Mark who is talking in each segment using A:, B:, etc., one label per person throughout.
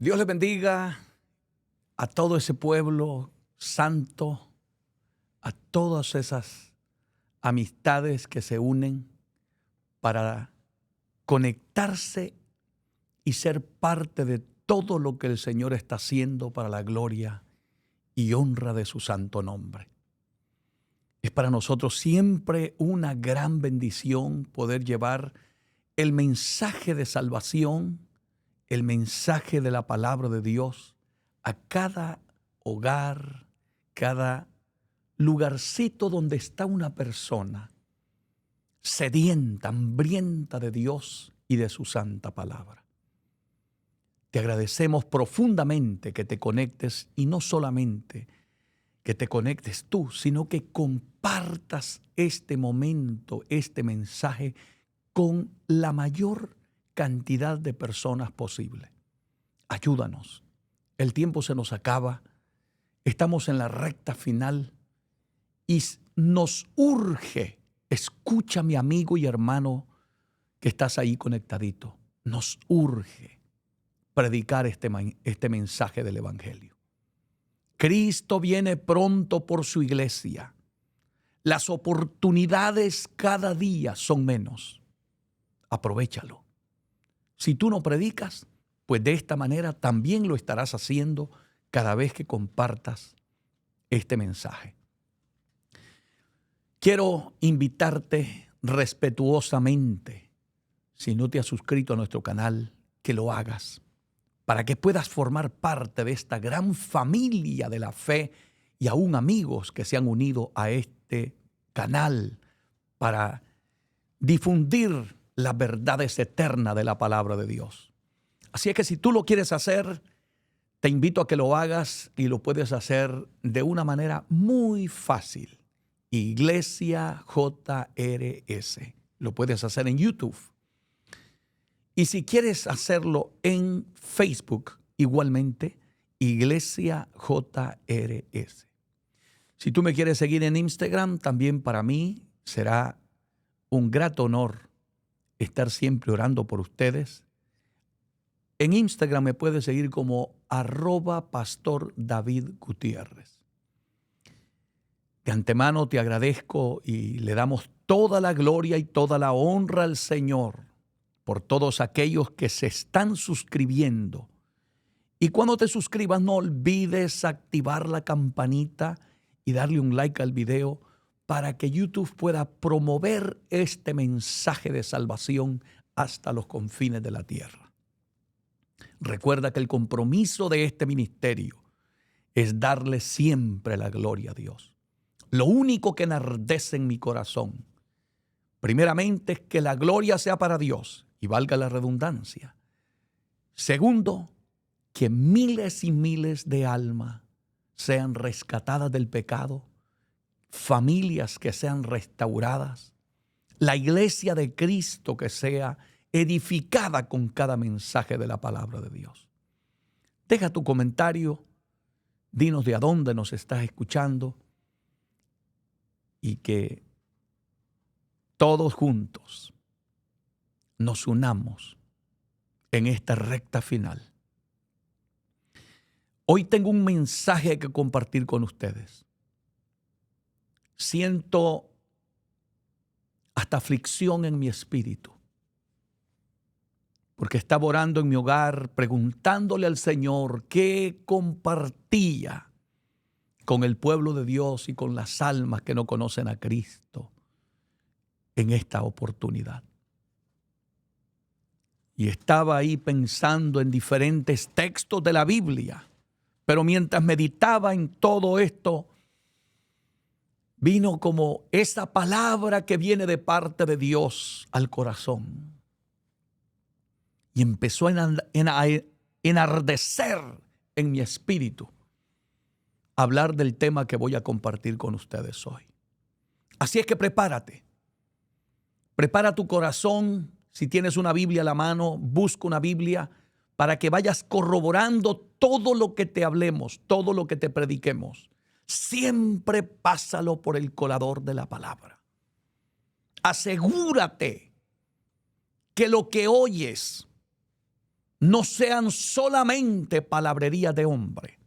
A: Dios les bendiga a todo ese pueblo santo, a todas esas amistades que se unen para conectarse y ser parte de todo lo que el Señor está haciendo para la gloria y honra de su santo nombre. Es para nosotros siempre una gran bendición poder llevar el mensaje de salvación, el mensaje de la palabra de Dios a cada hogar, cada lugarcito donde está una persona sedienta, hambrienta de Dios y de su santa palabra. Te agradecemos profundamente que te conectes y no solamente que te conectes tú, sino que compartas este momento, este mensaje con la mayor cantidad de personas posible. Ayúdanos. El tiempo se nos acaba. Estamos en la recta final y nos urge. Escucha, mi amigo y hermano que estás ahí conectadito. Nos urge predicar este mensaje del Evangelio. Cristo viene pronto por su iglesia. Las oportunidades cada día son menos. Aprovéchalo. Si tú no predicas, pues de esta manera también lo estarás haciendo cada vez que compartas este mensaje. Quiero invitarte respetuosamente, si no te has suscrito a nuestro canal, que lo hagas, para que puedas formar parte de esta gran familia de la fe y aún amigos que se han unido a este canal para difundir las verdades eternas de la palabra de Dios. Así es que si tú lo quieres hacer, te invito a que lo hagas y lo puedes hacer de una manera muy fácil. Iglesia JRS. Lo puedes hacer en YouTube. Y si quieres hacerlo en Facebook, igualmente, Iglesia JRS. Si tú me quieres seguir en Instagram, también para mí será un grato honor estar siempre orando por ustedes. En Instagram me puedes seguir como @Pastor David Gutiérrez. De antemano te agradezco y le damos toda la gloria y toda la honra al Señor por todos aquellos que se están suscribiendo. Y cuando te suscribas, no olvides activar la campanita y darle un like al video para que YouTube pueda promover este mensaje de salvación hasta los confines de la tierra. Recuerda que el compromiso de este ministerio es darle siempre la gloria a Dios. Lo único que enardece en mi corazón, primeramente, es que la gloria sea para Dios, y valga la redundancia. Segundo, que miles y miles de almas sean rescatadas del pecado, familias que sean restauradas, la iglesia de Cristo que sea edificada con cada mensaje de la palabra de Dios. Deja tu comentario, dinos de a dónde nos estás escuchando y que todos juntos nos unamos en esta recta final. Hoy tengo un mensaje que compartir con ustedes. Siento hasta aflicción en mi espíritu, porque estaba orando en mi hogar, preguntándole al Señor qué compartía con el pueblo de Dios y con las almas que no conocen a Cristo en esta oportunidad. Y estaba ahí pensando en diferentes textos de la Biblia, pero mientras meditaba en todo esto, vino como esa palabra que viene de parte de Dios al corazón. Y empezó a enardecer en mi espíritu hablar del tema que voy a compartir con ustedes hoy. Así es que prepárate. Prepara tu corazón. Si tienes una Biblia a la mano, busca una Biblia para que vayas corroborando todo lo que te hablemos, todo lo que te prediquemos. Siempre pásalo por el colador de la palabra. Asegúrate que lo que oyes no sean solamente palabrería de hombre,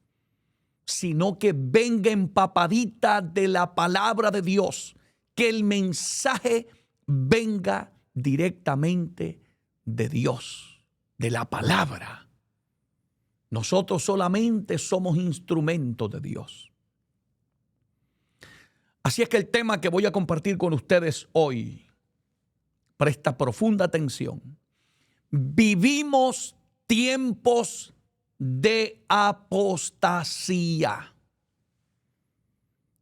A: sino que venga empapadita de la palabra de Dios, que el mensaje venga directamente de Dios, de la palabra. Nosotros solamente somos instrumentos de Dios. Así es que el tema que voy a compartir con ustedes hoy, presta profunda atención. Vivimos tiempos de apostasía.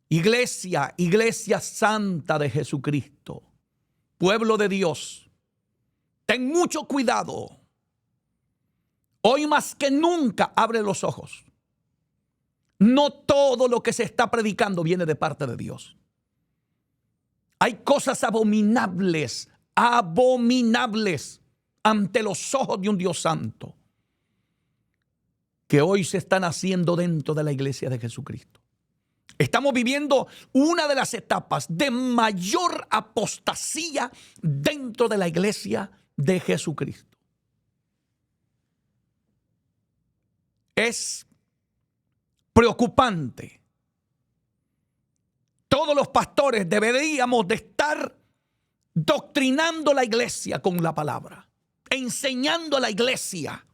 A: Iglesia, iglesia santa de Jesucristo, pueblo de Dios, ten mucho cuidado. Hoy más que nunca abre los ojos. No todo lo que se está predicando viene de parte de Dios. Hay cosas abominables ante los ojos de un Dios santo que hoy se están haciendo dentro de la iglesia de Jesucristo. Estamos viviendo una de las etapas de mayor apostasía dentro de la iglesia de Jesucristo. Es preocupante. Todos los pastores deberíamos de estar doctrinando la iglesia con la palabra, enseñando a la iglesia,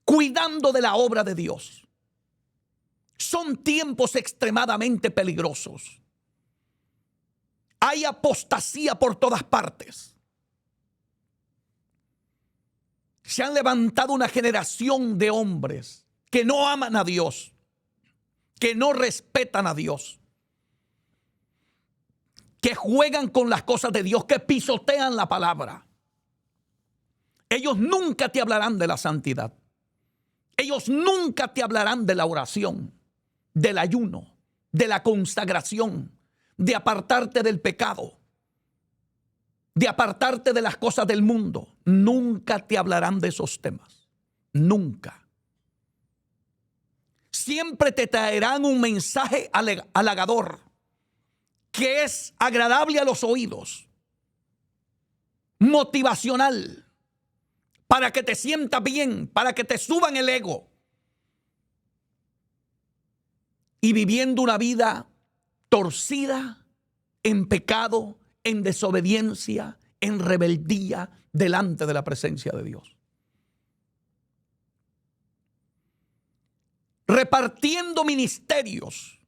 A: cuidando de la obra de Dios. Son tiempos extremadamente peligrosos. Hay apostasía por todas partes. Se han levantado una generación de hombres que no aman a Dios, que no respetan a Dios, que juegan con las cosas de Dios, que pisotean la palabra. Ellos nunca te hablarán de la santidad. Ellos nunca te hablarán de la oración, del ayuno, de la consagración, de apartarte del pecado, de apartarte de las cosas del mundo. Nunca te hablarán de esos temas. Nunca. Siempre te traerán un mensaje halagador, que es agradable a los oídos, motivacional, para que te sientas bien, para que te suban el ego. Y viviendo una vida torcida, en pecado, en desobediencia, en rebeldía, delante de la presencia de Dios. Repartiendo ministerios.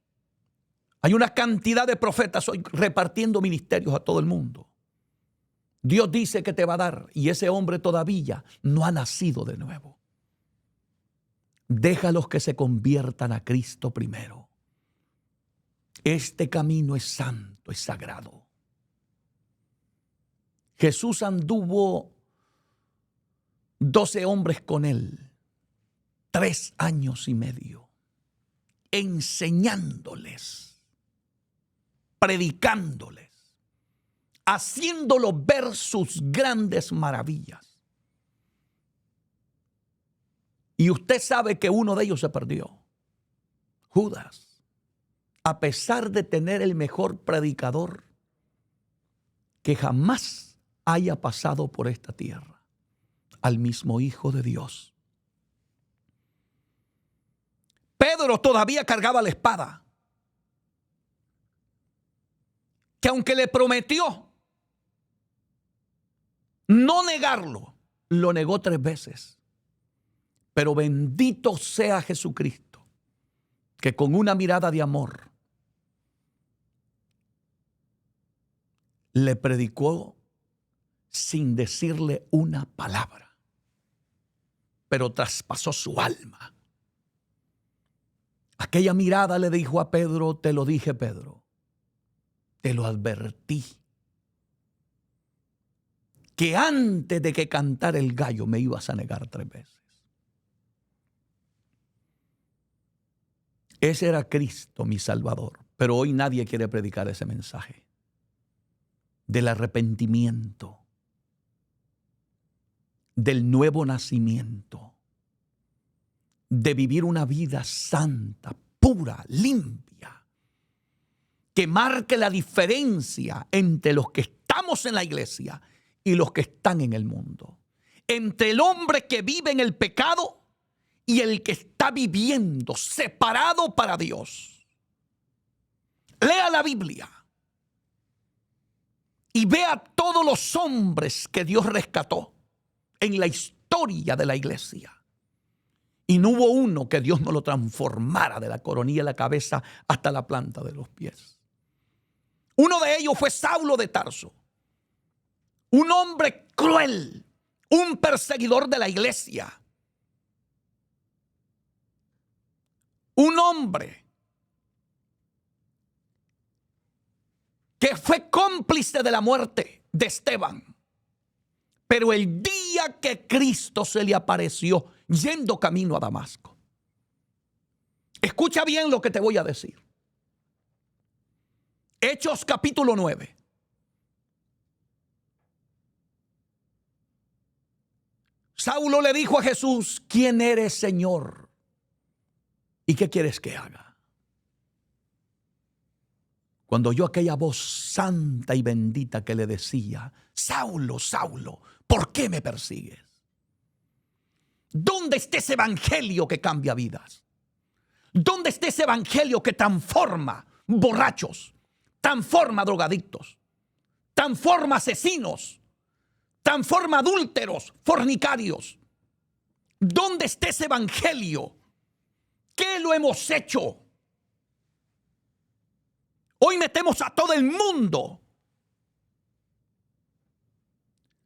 A: Hay una cantidad de profetas hoy repartiendo ministerios a todo el mundo. Dios dice que te va a dar y ese hombre todavía no ha nacido de nuevo. Déjalos que se conviertan a Cristo primero. Este camino es santo, es sagrado. Jesús anduvo 12 hombres con él, 3 años y medio, enseñándoles, predicándoles, haciéndolos ver sus grandes maravillas. Y usted sabe que uno de ellos se perdió, Judas. A pesar de tener el mejor predicador que jamás haya pasado por esta tierra, al mismo Hijo de Dios. Pedro todavía cargaba la espada, que aunque le prometió no negarlo, lo negó 3 veces. Pero bendito sea Jesucristo, que con una mirada de amor le predicó sin decirle una palabra, pero traspasó su alma. Aquella mirada le dijo a Pedro: te lo dije, Pedro, te lo advertí, que antes de que cantara el gallo me ibas a negar 3 veces. Ese era Cristo, mi Salvador. Pero hoy nadie quiere predicar ese mensaje del arrepentimiento, del nuevo nacimiento, de vivir una vida santa, pura, limpia, que marque la diferencia entre los que estamos en la iglesia y los que están en el mundo. entre el hombre que vive en el pecado y el que está viviendo separado para Dios. Lea la Biblia y vea todos los hombres que Dios rescató en la historia de la iglesia. Y no hubo uno que Dios no lo transformara de la coronilla de la cabeza hasta la planta de los pies. Uno de ellos fue Saulo de Tarso, un hombre cruel, un perseguidor de la iglesia, un hombre que fue cómplice de la muerte de Esteban. Pero el día que Cristo se le apareció yendo camino a Damasco, escucha bien lo que te voy a decir. Hechos capítulo 9. Saulo le dijo a Jesús: ¿quién eres, Señor? ¿Y qué quieres que haga? Cuando oyó aquella voz santa y bendita que le decía: Saulo, Saulo, ¿por qué me persigues? ¿Dónde está ese evangelio que cambia vidas? ¿Dónde está ese evangelio que transforma borrachos, transforma drogadictos, transforma asesinos, transforma adúlteros, fornicarios? ¿Dónde está ese evangelio? ¿Qué lo hemos hecho? Hoy metemos a todo el mundo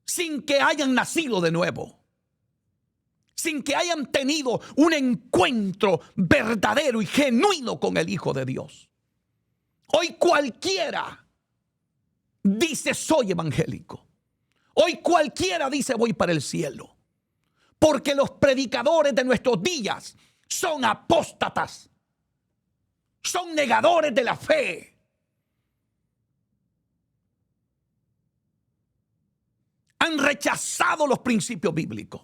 A: sin que hayan nacido de nuevo, sin que hayan tenido un encuentro verdadero y genuino con el Hijo de Dios. Hoy cualquiera dice: soy evangélico. Hoy cualquiera dice: voy para el cielo. Porque los predicadores de nuestros días son apóstatas, son negadores de la fe. Han rechazado los principios bíblicos.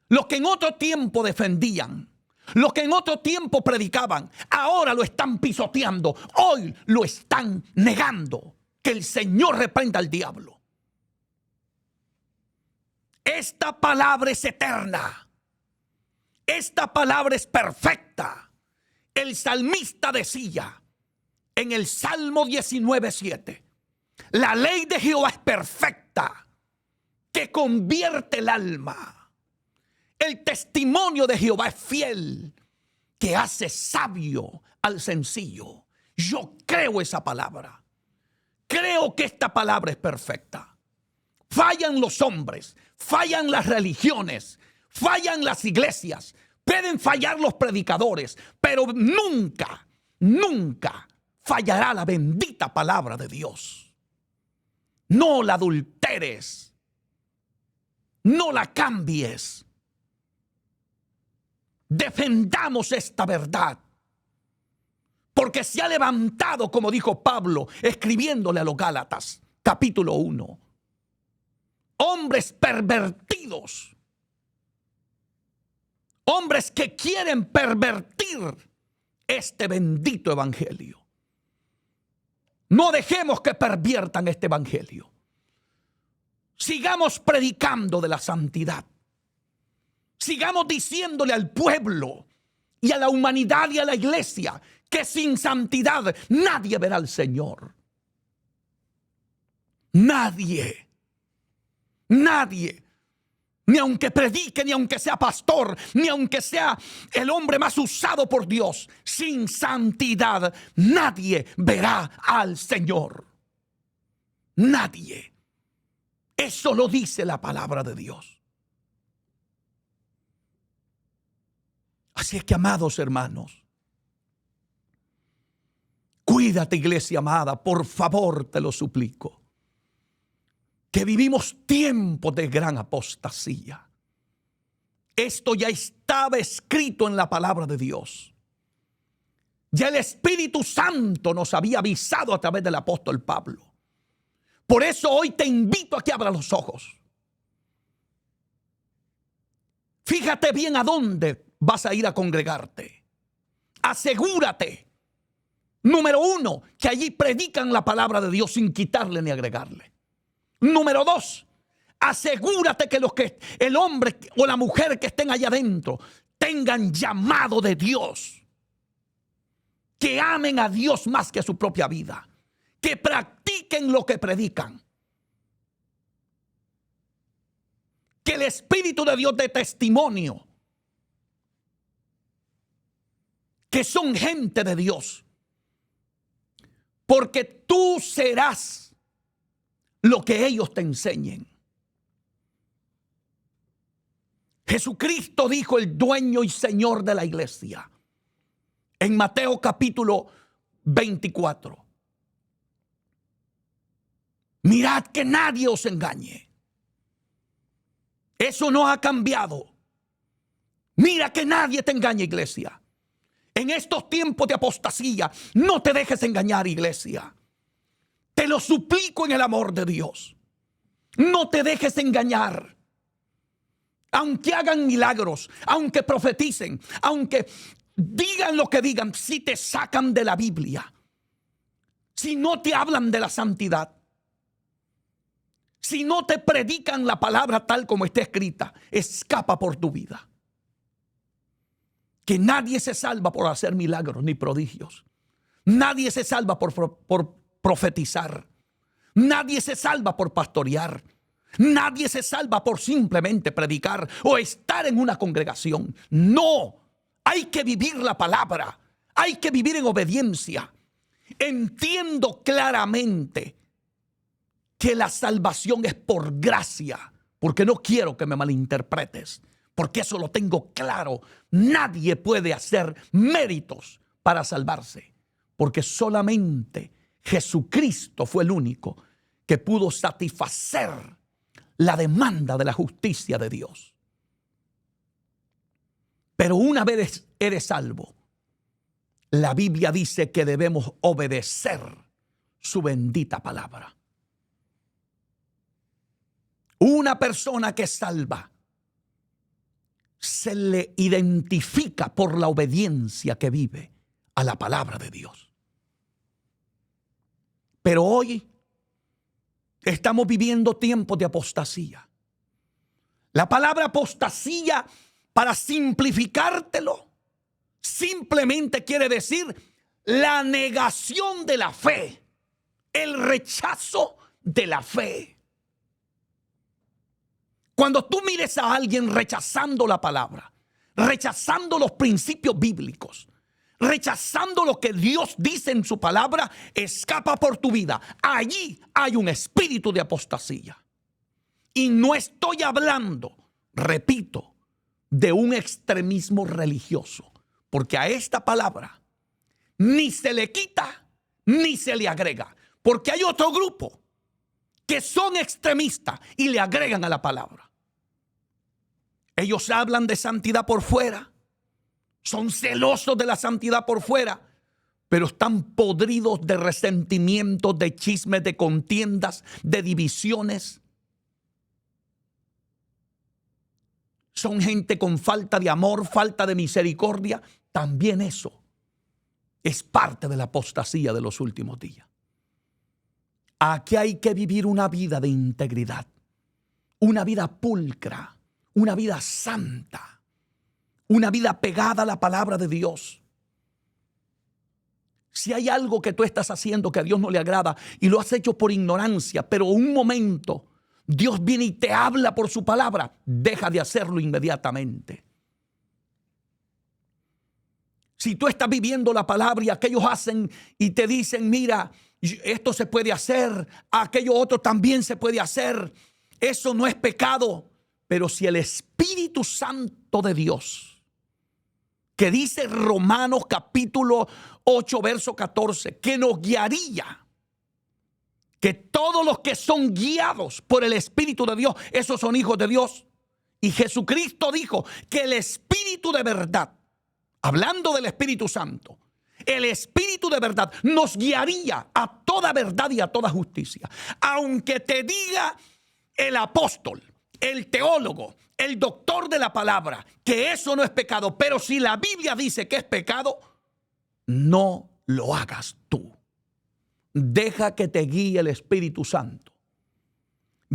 A: Los que en otro tiempo defendían, los que en otro tiempo predicaban, ahora lo están pisoteando, hoy lo están negando. Que el Señor reprenda al diablo. Esta palabra es eterna. Esta palabra es perfecta. El salmista decía en el Salmo 19:7: la ley de Jehová es perfecta, que convierte el alma. El testimonio de Jehová es fiel, que hace sabio al sencillo. Yo creo esa palabra. Creo que esta palabra es perfecta. Fallan los hombres, fallan las religiones, fallan las iglesias, pueden fallar los predicadores, pero nunca, nunca fallará la bendita palabra de Dios. No la adulteres, no la cambies. Defendamos esta verdad, porque se ha levantado, como dijo Pablo escribiéndole a los Gálatas, capítulo 1, hombres pervertidos, hombres que quieren pervertir este bendito evangelio. No dejemos que perviertan este evangelio. Sigamos predicando de la santidad. Sigamos diciéndole al pueblo y a la humanidad y a la iglesia que sin santidad nadie verá al Señor. Nadie. Nadie. Ni aunque predique, ni aunque sea pastor, ni aunque sea el hombre más usado por Dios, sin santidad nadie verá al Señor. Nadie. Eso lo dice la palabra de Dios. Así es que, amados hermanos, cuídate, iglesia amada, por favor, te lo suplico. Que vivimos tiempos de gran apostasía. Esto ya estaba escrito en la palabra de Dios. Ya el Espíritu Santo nos había avisado a través del apóstol Pablo. Por eso hoy te invito a que abras los ojos. Fíjate bien a dónde vas a ir a congregarte. Asegúrate, número 1, que allí predican la palabra de Dios sin quitarle ni agregarle. Número 2, Asegúrate que el hombre o la mujer que estén allá adentro tengan llamado de Dios. Que amen a Dios más que a su propia vida. Que practiquen lo que predican. Que el Espíritu de Dios dé testimonio. Que son gente de Dios. Porque tú serás lo que ellos te enseñen. Jesucristo dijo, el dueño y señor de la iglesia. En Mateo capítulo 24. Mirad que nadie os engañe. Eso no ha cambiado. Mira que nadie te engañe, iglesia. En estos tiempos de apostasía, no te dejes engañar, iglesia. Te lo suplico en el amor de Dios. No te dejes engañar. Aunque hagan milagros, aunque profeticen, aunque digan lo que digan, si te sacan de la Biblia, si no te hablan de la santidad, si no te predican la palabra tal como está escrita, escapa por tu vida. Que nadie se salva por hacer milagros ni prodigios. Nadie se salva por profetizar. Nadie se salva por pastorear. Nadie se salva por simplemente predicar o estar en una congregación. No, hay que vivir la palabra. Hay que vivir en obediencia. Entiendo claramente que la salvación es por gracia, porque no quiero que me malinterpretes, porque eso lo tengo claro. Nadie puede hacer méritos para salvarse, porque solamente Jesucristo fue el único que pudo satisfacer la demanda de la justicia de Dios. Pero una vez eres salvo, la Biblia dice que debemos obedecer su bendita palabra. Una persona que es salva se le identifica por la obediencia que vive a la palabra de Dios. Pero hoy estamos viviendo tiempos de apostasía. La palabra apostasía, para simplificártelo, simplemente quiere decir la negación de la fe, el rechazo de la fe. Cuando tú mires a alguien rechazando la palabra, rechazando los principios bíblicos, rechazando lo que Dios dice en su palabra, escapa por tu vida. Allí hay un espíritu de apostasía. Y no estoy hablando, repito, de un extremismo religioso, porque a esta palabra ni se le quita ni se le agrega, porque hay otro grupo que son extremistas y le agregan a la palabra. Ellos hablan de santidad por fuera, son celosos de la santidad por fuera, pero están podridos de resentimientos, de chismes, de contiendas, de divisiones. Son gente con falta de amor, falta de misericordia. También eso es parte de la apostasía de los últimos días. Aquí hay que vivir una vida de integridad, una vida pulcra, una vida santa, una vida pegada a la palabra de Dios. Si hay algo que tú estás haciendo que a Dios no le agrada y lo has hecho por ignorancia, pero un momento Dios viene y te habla por su palabra, deja de hacerlo inmediatamente. Si tú estás viviendo la palabra y aquellos hacen y te dicen, mira, esto se puede hacer, aquello otro también se puede hacer, eso no es pecado. Pero si el Espíritu Santo de Dios, que dice Romanos capítulo 8, verso 14, que nos guiaría, que todos los que son guiados por el Espíritu de Dios, esos son hijos de Dios. Y Jesucristo dijo que el Espíritu de verdad, hablando del Espíritu Santo, el Espíritu de verdad nos guiaría a toda verdad y a toda justicia. Aunque te diga el apóstol, el teólogo, el doctor de la palabra, que eso no es pecado, pero si la Biblia dice que es pecado, no lo hagas tú. Deja que te guíe el Espíritu Santo.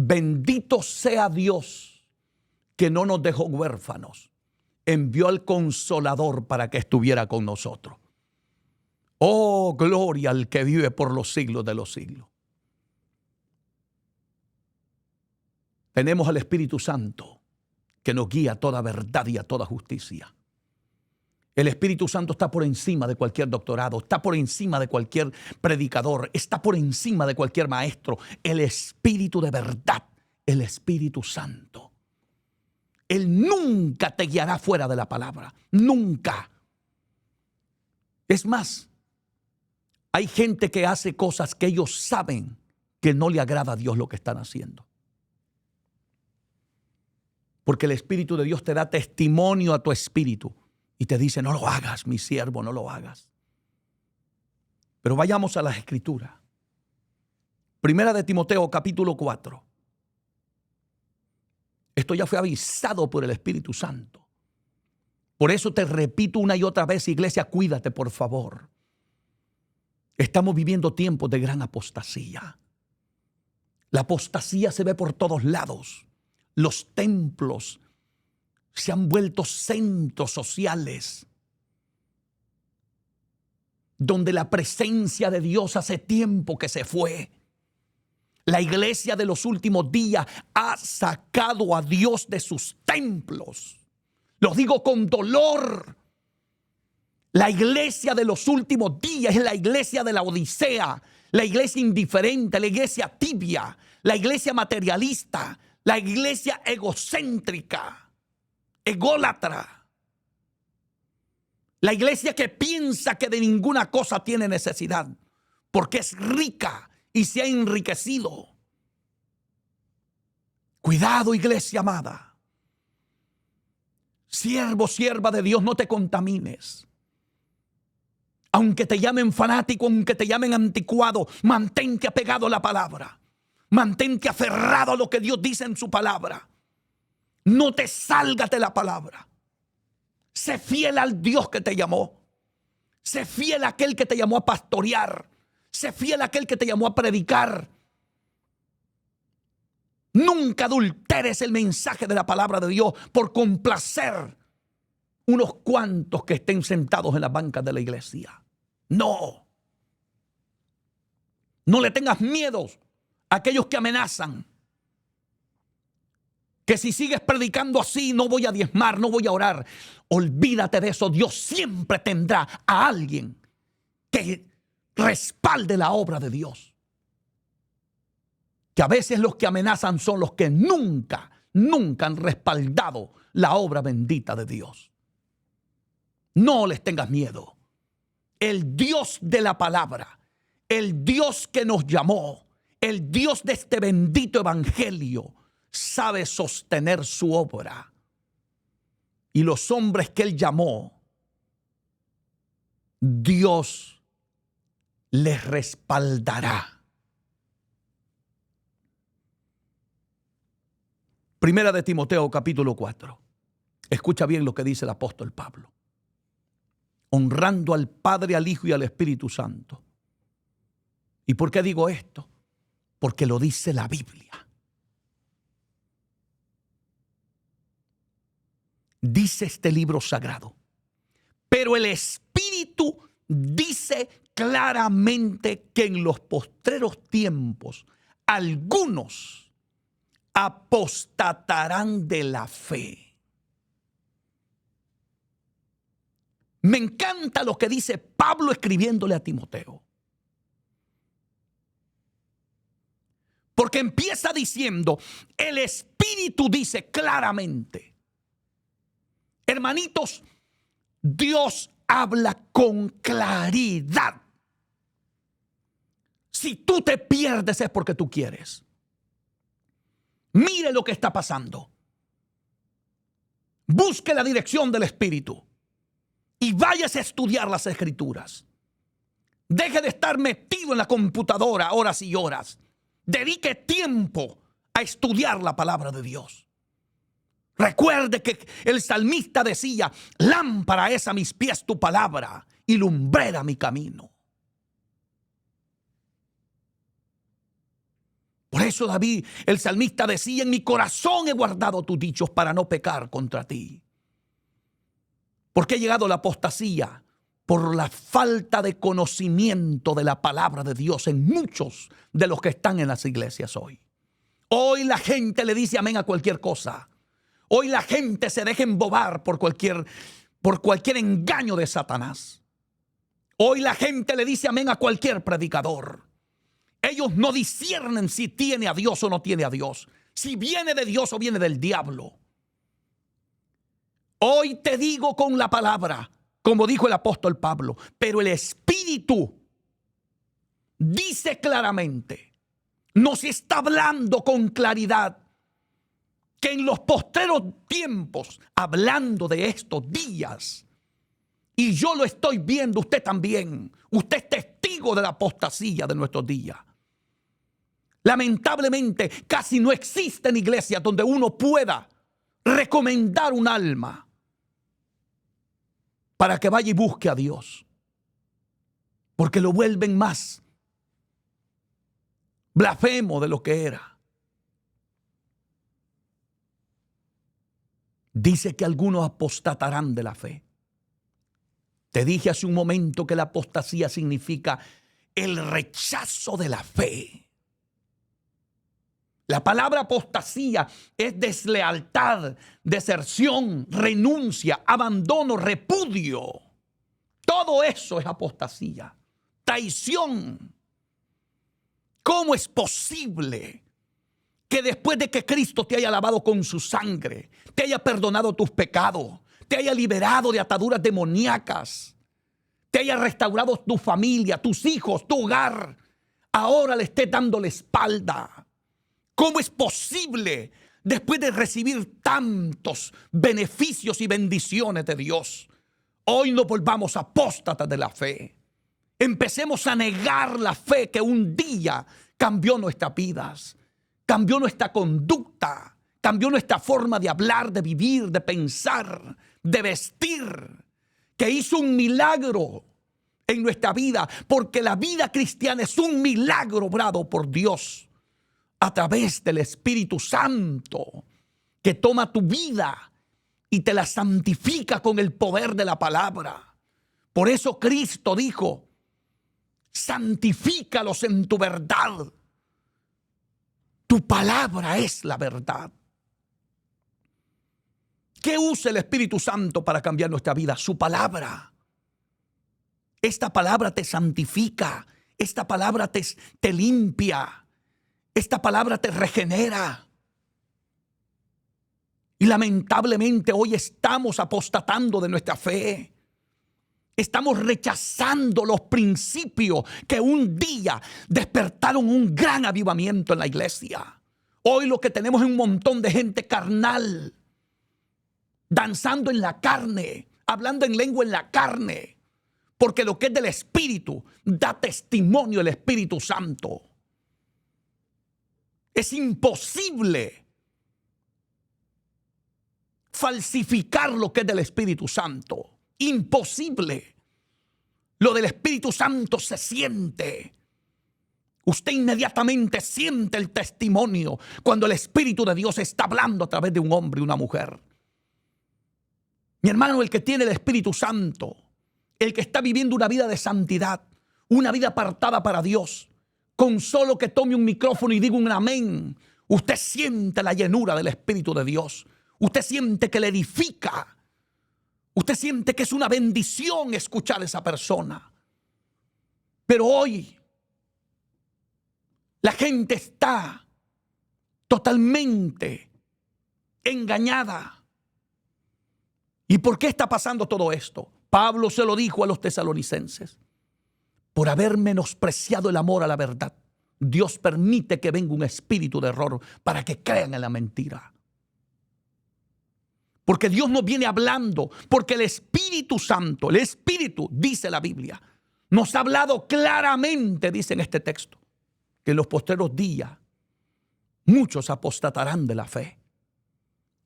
A: Bendito sea Dios que no nos dejó huérfanos. Envió al Consolador para que estuviera con nosotros. Oh, gloria al que vive por los siglos de los siglos. Tenemos al Espíritu Santo que nos guía a toda verdad y a toda justicia. El Espíritu Santo está por encima de cualquier doctorado, está por encima de cualquier predicador, está por encima de cualquier maestro. El Espíritu de verdad, el Espíritu Santo. Él nunca te guiará fuera de la palabra, nunca. Es más, hay gente que hace cosas que ellos saben que no le agrada a Dios lo que están haciendo. Porque el Espíritu de Dios te da testimonio a tu espíritu y te dice, no lo hagas, mi siervo, no lo hagas. Pero vayamos a las Escrituras. Primera de Timoteo, capítulo 4. Esto ya fue avisado por el Espíritu Santo. Por eso te repito una y otra vez, iglesia, cuídate, por favor. Estamos viviendo tiempos de gran apostasía. La apostasía se ve por todos lados. Los templos se han vuelto centros sociales donde la presencia de Dios hace tiempo que se fue. La iglesia de los últimos días ha sacado a Dios de sus templos. Lo digo con dolor. La iglesia de los últimos días es la iglesia de la Odisea, la iglesia indiferente, la iglesia tibia, la iglesia materialista, la iglesia egocéntrica, ególatra. La iglesia que piensa que de ninguna cosa tiene necesidad porque es rica y se ha enriquecido. Cuidado, iglesia amada. Siervo, sierva de Dios, no te contamines. Aunque te llamen fanático, aunque te llamen anticuado, mantente apegado a la palabra. Mantente aferrado a lo que Dios dice en su palabra. No te salgas de la palabra. Sé fiel al Dios que te llamó. Sé fiel a aquel que te llamó a pastorear. Sé fiel a aquel que te llamó a predicar. Nunca adulteres el mensaje de la palabra de Dios por complacer unos cuantos que estén sentados en las bancas de la iglesia. No. No le tengas miedo a aquellos que amenazan. Que si sigues predicando así, no voy a diezmar, no voy a orar. Olvídate de eso. Dios siempre tendrá a alguien que respalde la obra de Dios. Que a veces los que amenazan son los que nunca han respaldado la obra bendita de Dios. No les tengas miedo. El Dios de la palabra, el Dios que nos llamó, el Dios de este bendito evangelio, sabe sostener su obra. Y los hombres que Él llamó, Dios les respaldará. Primera de Timoteo, capítulo 4. Escucha bien lo que dice el apóstol Pablo. Honrando al Padre, al Hijo y al Espíritu Santo. ¿Y por qué digo esto? Porque lo dice la Biblia. Dice este libro sagrado. Pero el Espíritu dice claramente que en los postreros tiempos algunos apostatarán de la fe. Me encanta lo que dice Pablo escribiéndole a Timoteo. Porque empieza diciendo, el Espíritu dice claramente. Hermanitos, Dios habla con claridad. Si tú te pierdes es porque tú quieres. Mire lo que está pasando. Busque la dirección del Espíritu y váyase a estudiar las Escrituras. Deje de estar metido en la computadora horas y horas. Dedique tiempo a estudiar la palabra de Dios. Recuerde que el salmista decía, lámpara es a mis pies tu palabra y lumbrera mi camino. Por eso David, el salmista, decía: en mi corazón he guardado tus dichos para no pecar contra ti. ¿Por qué ha llegado la apostasía? Por la falta de conocimiento de la palabra de Dios en muchos de los que están en las iglesias hoy. Hoy la gente le dice amén a cualquier cosa. Hoy la gente se deja embobar por cualquier engaño de Satanás. Hoy la gente le dice amén a cualquier predicador. Ellos no disciernen si tiene a Dios o no tiene a Dios, si viene de Dios o viene del diablo. Hoy te digo con la palabra, como dijo el apóstol Pablo, pero el Espíritu dice claramente, nos está hablando con claridad, que en los postreros tiempos, hablando de estos días, y yo lo estoy viendo, usted también, usted es testigo de la apostasía de nuestros días. Lamentablemente, casi no existen iglesias donde uno pueda recomendar un alma para que vaya y busque a Dios, porque lo vuelven más blasfemo de lo que era. Dice que algunos apostatarán de la fe. Te dije hace un momento que la apostasía significa el rechazo de la fe. La palabra apostasía es deslealtad, deserción, renuncia, abandono, repudio. Todo eso es apostasía, traición. ¿Cómo es posible que después de que Cristo te haya lavado con su sangre, te haya perdonado tus pecados, te haya liberado de ataduras demoníacas, te haya restaurado tu familia, tus hijos, tu hogar, ahora le estés dando la espalda? ¿Cómo es posible, después de recibir tantos beneficios y bendiciones de Dios, hoy nos volvamos apóstatas de la fe? Empecemos a negar la fe que un día cambió nuestras vidas, cambió nuestra conducta, cambió nuestra forma de hablar, de vivir, de pensar, de vestir, que hizo un milagro en nuestra vida, porque la vida cristiana es un milagro obrado por Dios a través del Espíritu Santo, que toma tu vida y te la santifica con el poder de la palabra. Por eso Cristo dijo: santifícalos en tu verdad. Tu palabra es la verdad. ¿Qué usa el Espíritu Santo para cambiar nuestra vida? Su palabra. Esta palabra te santifica. Esta palabra te limpia. Esta palabra te regenera. Y lamentablemente hoy estamos apostatando de nuestra fe. Estamos rechazando los principios que un día despertaron un gran avivamiento en la iglesia. Hoy lo que tenemos es un montón de gente carnal, danzando en la carne, hablando en lengua en la carne, porque lo que es del Espíritu da testimonio el Espíritu Santo. Es imposible falsificar lo que es del Espíritu Santo. Imposible. Lo del Espíritu Santo se siente. Usted inmediatamente siente el testimonio cuando el Espíritu de Dios está hablando a través de un hombre y una mujer. Mi hermano, el que tiene el Espíritu Santo, el que está viviendo una vida de santidad, una vida apartada para Dios, con solo que tome un micrófono y diga un amén, usted siente la llenura del Espíritu de Dios. Usted siente que le edifica. Usted siente que es una bendición escuchar a esa persona. Pero hoy la gente está totalmente engañada. ¿Y por qué está pasando todo esto? Pablo se lo dijo a los tesalonicenses. Por haber menospreciado el amor a la verdad, Dios permite que venga un espíritu de error para que crean en la mentira. Porque Dios nos viene hablando, porque el Espíritu Santo, el Espíritu, dice la Biblia, nos ha hablado claramente, dice en este texto, que en los postreros días muchos apostatarán de la fe.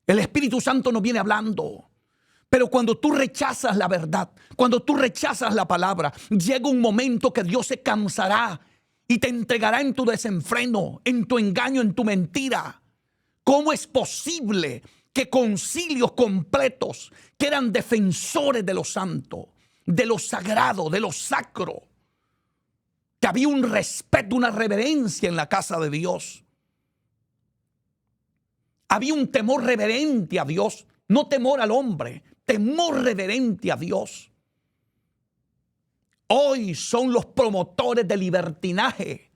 A: El Espíritu Santo nos viene hablando. Pero cuando tú rechazas la verdad, cuando tú rechazas la palabra, llega un momento que Dios se cansará y te entregará en tu desenfreno, en tu engaño, en tu mentira. ¿Cómo es posible que concilios completos, que eran defensores de lo santo, de lo sagrado, de lo sacro, que había un respeto, una reverencia en la casa de Dios? Había un temor reverente a Dios, no temor al hombre, temor reverente a Dios. Hoy son los promotores del libertinaje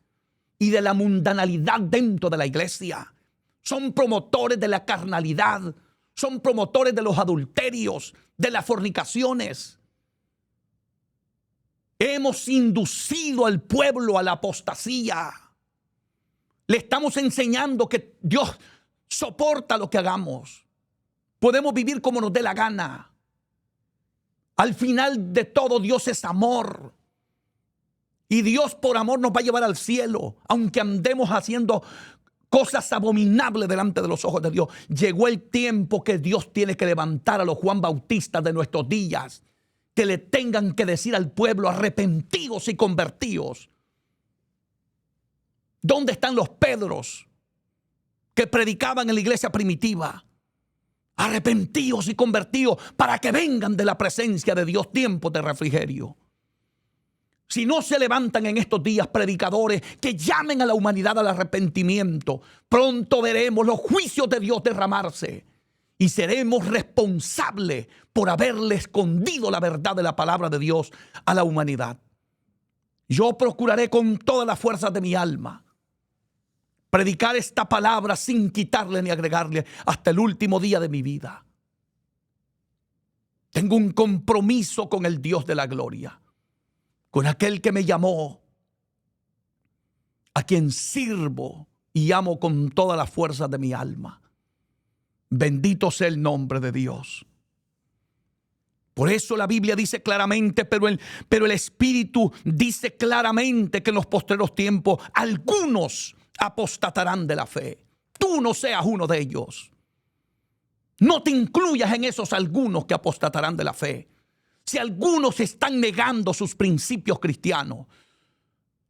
A: y de la mundanalidad dentro de la iglesia. Son promotores de la carnalidad, son promotores de los adulterios, de las fornicaciones. Hemos inducido al pueblo a la apostasía. Le estamos enseñando que Dios soporta lo que hagamos. Podemos vivir como nos dé la gana. Al final de todo, Dios es amor. Y Dios por amor nos va a llevar al cielo, aunque andemos haciendo cosas abominables delante de los ojos de Dios. Llegó el tiempo que Dios tiene que levantar a los Juan Bautistas de nuestros días, que le tengan que decir al pueblo: arrepentidos y convertidos. ¿Dónde están los Pedros que predicaban en la iglesia primitiva? Arrepentidos y convertidos para que vengan de la presencia de Dios tiempos de refrigerio. Si no se levantan en estos días predicadores que llamen a la humanidad al arrepentimiento, pronto veremos los juicios de Dios derramarse y seremos responsables por haberle escondido la verdad de la palabra de Dios a la humanidad. Yo procuraré con todas las fuerzas de mi alma predicar esta palabra sin quitarle ni agregarle hasta el último día de mi vida. Tengo un compromiso con el Dios de la gloria, con aquel que me llamó, a quien sirvo y amo con todas las fuerzas de mi alma. Bendito sea el nombre de Dios. Por eso la Biblia dice claramente, pero el Espíritu dice claramente que en los postreros tiempos algunos apostatarán de la fe. Tú no seas uno de ellos. No te incluyas en esos algunos que apostatarán de la fe. Si algunos están negando sus principios cristianos,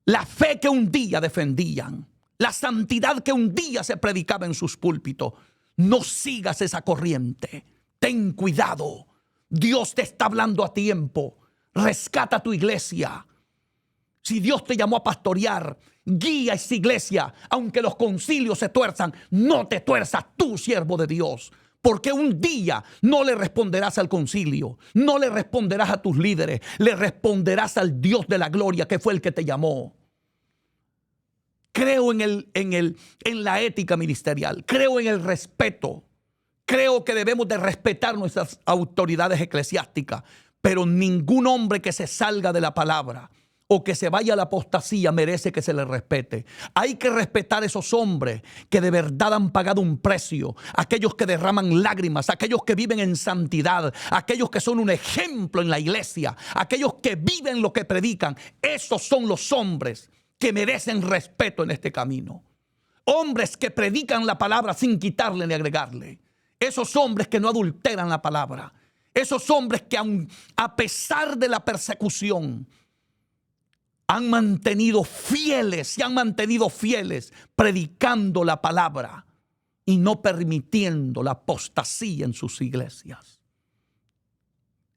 A: la fe que un día defendían, la santidad que un día se predicaba en sus púlpitos, no sigas esa corriente. Ten cuidado. Dios te está hablando a tiempo. Rescata tu iglesia. Si Dios te llamó a pastorear, guía esa iglesia. Aunque los concilios se tuerzan, no te tuerzas tú, siervo de Dios. Porque un día no le responderás al concilio, no le responderás a tus líderes, le responderás al Dios de la gloria que fue el que te llamó. Creo en la ética ministerial, creo en el respeto. Creo que debemos de respetar nuestras autoridades eclesiásticas, pero ningún hombre que se salga de la palabra o que se vaya a la apostasía merece que se le respete. Hay que respetar a esos hombres que de verdad han pagado un precio, aquellos que derraman lágrimas, aquellos que viven en santidad, aquellos que son un ejemplo en la iglesia, aquellos que viven lo que predican. Esos son los hombres que merecen respeto en este camino. Hombres que predican la palabra sin quitarle ni agregarle. Esos hombres que no adulteran la palabra. Esos hombres que aun a pesar de la persecución han mantenido fieles, se han mantenido fieles predicando la palabra y no permitiendo la apostasía en sus iglesias.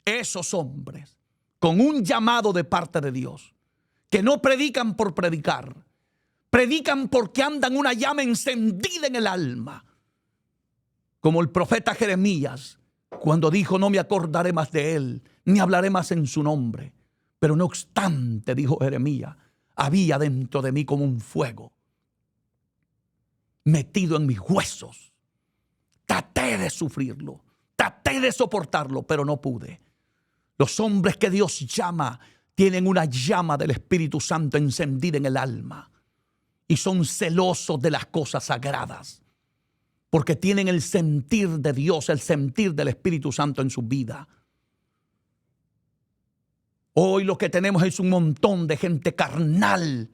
A: Esos hombres con un llamado de parte de Dios, que no predican por predicar, predican porque andan una llama encendida en el alma. Como el profeta Jeremías, cuando dijo: no me acordaré más de él, ni hablaré más en su nombre. Pero no obstante, dijo Jeremías, había dentro de mí como un fuego metido en mis huesos. Traté de sufrirlo, traté de soportarlo, pero no pude. Los hombres que Dios llama tienen una llama del Espíritu Santo encendida en el alma y son celosos de las cosas sagradas, porque tienen el sentir de Dios, el sentir del Espíritu Santo en su vida. Hoy lo que tenemos es un montón de gente carnal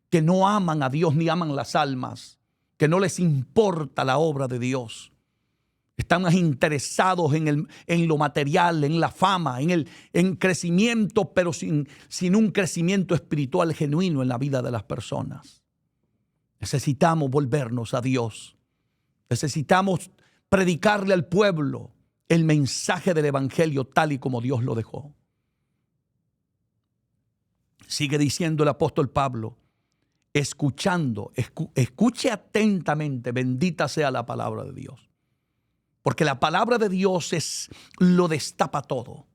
A: que no aman a Dios ni aman las almas, que no les importa la obra de Dios. Están más interesados en lo material, en la fama, en crecimiento, pero sin un crecimiento espiritual genuino en la vida de las personas. Necesitamos volvernos a Dios. Necesitamos predicarle al pueblo el mensaje del evangelio tal y como Dios lo dejó. Sigue diciendo el apóstol Pablo, escuche atentamente, bendita sea la palabra de Dios. Porque la palabra de Dios lo destapa todo.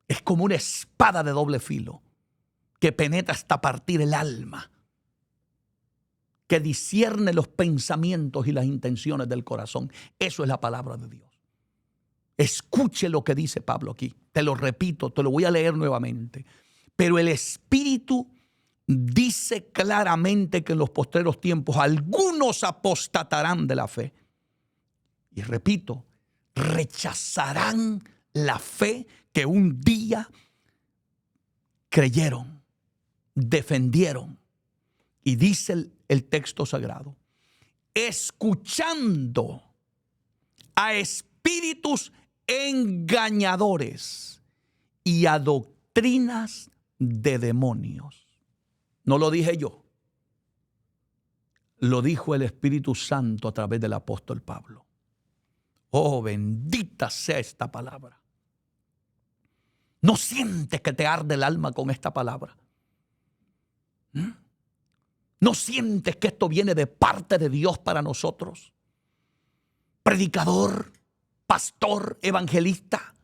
A: Es como una espada de doble filo que penetra hasta partir el alma, que discierne los pensamientos y las intenciones del corazón. Eso es la palabra de Dios. Escuche lo que dice Pablo aquí. Te lo repito, te lo voy a leer nuevamente. Pero el Espíritu dice claramente que en los postreros tiempos algunos apostatarán de la fe. Y repito, rechazarán la fe que un día creyeron, defendieron. Y dice el texto sagrado, escuchando a espíritus engañadores y a doctrinas de demonios. No lo dije yo, lo dijo el Espíritu Santo a través del apóstol Pablo. Oh, bendita sea esta palabra. ¿No sientes que te arde el alma con esta palabra? ¿No sientes que esto viene de parte de Dios para nosotros? Predicador, pastor, evangelista,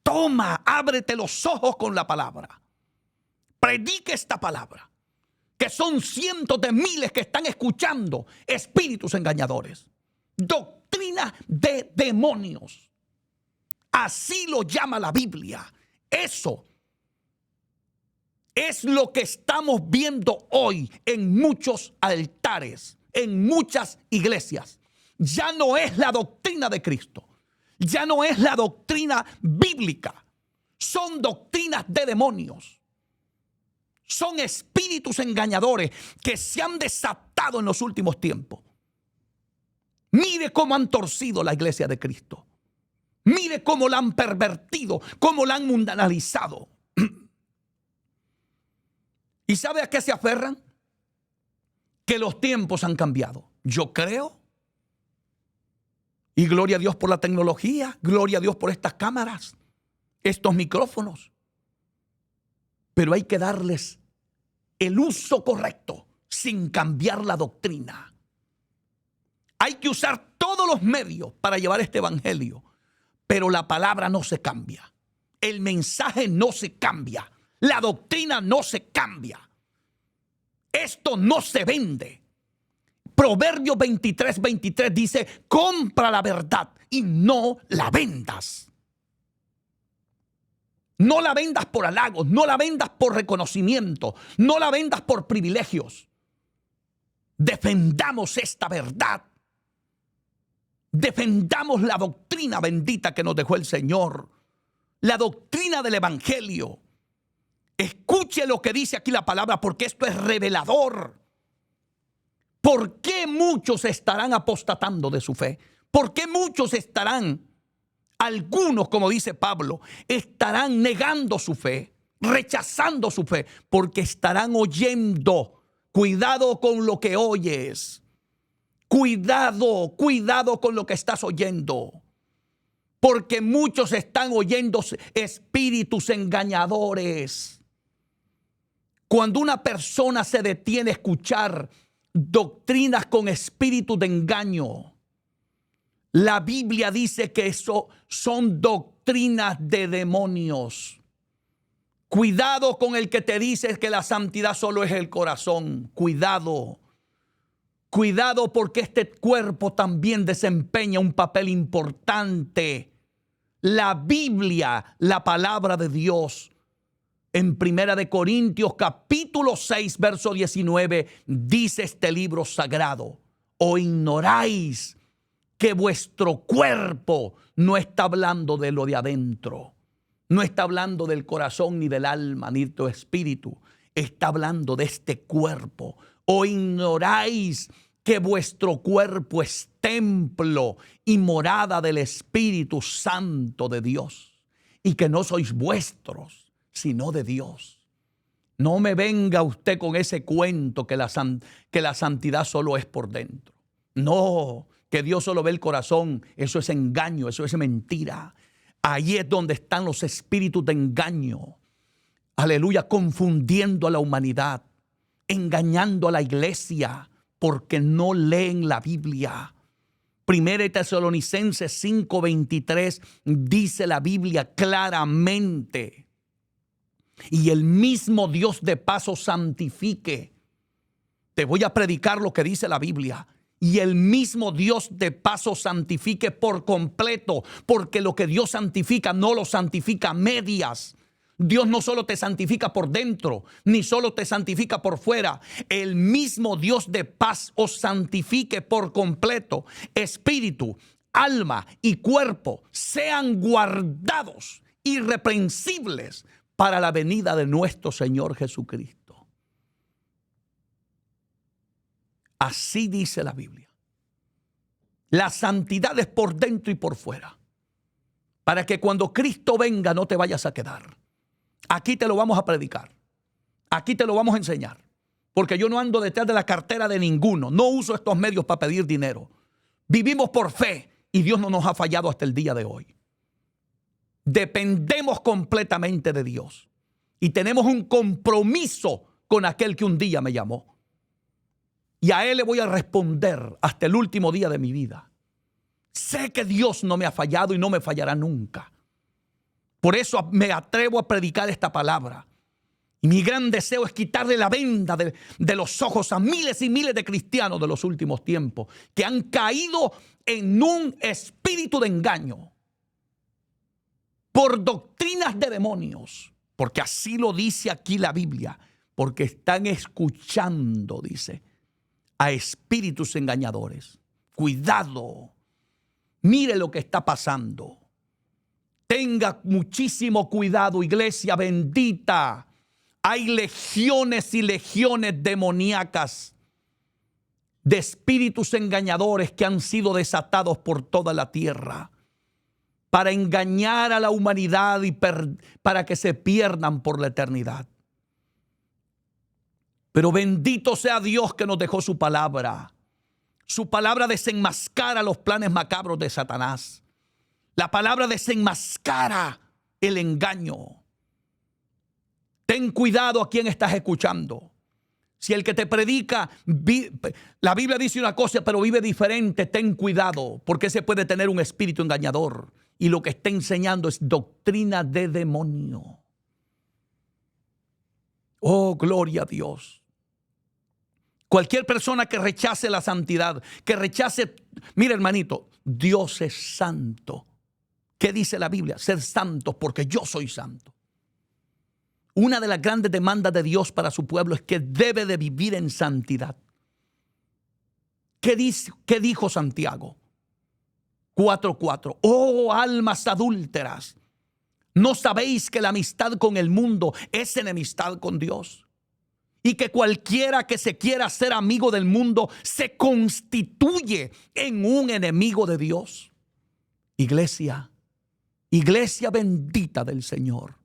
A: toma, ábrete los ojos con la palabra. Predique esta palabra, que son cientos de miles que están escuchando espíritus engañadores. Doctrina de demonios. Así lo llama la Biblia. Eso es lo que estamos viendo hoy en muchos altares, en muchas iglesias. Ya no es la doctrina de Cristo. Ya no es la doctrina bíblica. Son doctrinas de demonios. Son espíritus engañadores que se han desatado en los últimos tiempos. Mire cómo han torcido la iglesia de Cristo. Mire cómo la han pervertido, cómo la han mundanalizado. ¿Y sabe a qué se aferran? Que los tiempos han cambiado. Yo creo. Y gloria a Dios por la tecnología. Gloria a Dios por estas cámaras, estos micrófonos. Pero hay que darles el uso correcto sin cambiar la doctrina. Hay que usar todos los medios para llevar este evangelio. Pero la palabra no se cambia. El mensaje no se cambia. La doctrina no se cambia. Esto no se vende. Proverbios 23:23 dice, compra la verdad y no la vendas. No la vendas por halagos, no la vendas por reconocimiento, no la vendas por privilegios. Defendamos esta verdad. Defendamos la doctrina bendita que nos dejó el Señor. La doctrina del evangelio. Escuche lo que dice aquí la palabra, porque esto es revelador. ¿Por qué muchos estarán apostatando de su fe? ¿Por qué muchos estarán, algunos, como dice Pablo, estarán negando su fe, rechazando su fe? Porque estarán oyendo. Cuidado con lo que oyes. Cuidado, cuidado con lo que estás oyendo. Porque muchos están oyendo espíritus engañadores. Cuando una persona se detiene a escuchar doctrinas con espíritu de engaño, la Biblia dice que eso son doctrinas de demonios. Cuidado con el que te dice que la santidad solo es el corazón. Cuidado. Cuidado, porque este cuerpo también desempeña un papel importante. La Biblia, la palabra de Dios, en 1 Corintios capítulo 6, verso 19, dice este libro sagrado: ¿o ignoráis que vuestro cuerpo no está hablando de lo de adentro? No está hablando del corazón, ni del alma, ni de tu espíritu. Está hablando de este cuerpo. ¿O ignoráis que vuestro cuerpo es templo y morada del Espíritu Santo de Dios, y que no sois vuestros, sino de Dios. No me venga usted con ese cuento que la santidad solo es por dentro. No, que Dios solo ve el corazón. Eso es engaño, eso es mentira. Ahí es donde están los espíritus de engaño. Aleluya, confundiendo a la humanidad, engañando a la iglesia, porque no leen la Biblia. Primera de Tesalonicenses 5:23 dice la Biblia claramente: y el mismo Dios de paz os santifique. Te voy a predicar lo que dice la Biblia. Y el mismo Dios de paz os santifique por completo, porque lo que Dios santifica no lo santifica a medias. Dios no solo te santifica por dentro, ni solo te santifica por fuera. El mismo Dios de paz os santifique por completo. Espíritu, alma y cuerpo sean guardados irreprensibles para la venida de nuestro Señor Jesucristo. Así dice la Biblia. La santidad es por dentro y por fuera, para que cuando Cristo venga no te vayas a quedar. Aquí te lo vamos a predicar. Aquí te lo vamos a enseñar. Porque yo no ando detrás de la cartera de ninguno. No uso estos medios para pedir dinero. Vivimos por fe y Dios no nos ha fallado hasta el día de hoy. Dependemos completamente de Dios. Y tenemos un compromiso con aquel que un día me llamó. Y a Él le voy a responder hasta el último día de mi vida. Sé que Dios no me ha fallado y no me fallará nunca. Por eso me atrevo a predicar esta palabra. Y mi gran deseo es quitarle la venda de los ojos a miles y miles de cristianos de los últimos tiempos que han caído en un espíritu de engaño por doctrinas de demonios. Porque así lo dice aquí la Biblia. Porque están escuchando, dice, a espíritus engañadores. Cuidado. Mire lo que está pasando. Tenga muchísimo cuidado, iglesia bendita. Hay legiones y legiones demoníacas de espíritus engañadores que han sido desatados por toda la tierra para engañar a la humanidad y para que se pierdan por la eternidad. Pero bendito sea Dios que nos dejó su palabra. Su palabra desenmascara los planes macabros de Satanás. La palabra desenmascara el engaño. Ten cuidado a quien estás escuchando. Si el que te predica, la Biblia dice una cosa, pero vive diferente, ten cuidado, porque ese puede tener un espíritu engañador. Y lo que está enseñando es doctrina de demonio. Oh, gloria a Dios. Cualquier persona que rechace la santidad, que rechace, mira hermanito, Dios es santo. ¿Qué dice la Biblia? Ser santos porque yo soy santo. Una de las grandes demandas de Dios para su pueblo es que debe de vivir en santidad. ¿Qué dijo Santiago? 4:4. Oh, almas adúlteras, ¿no sabéis que la amistad con el mundo es enemistad con Dios? Y que cualquiera que se quiera ser amigo del mundo se constituye en un enemigo de Dios. Iglesia bendita del Señor.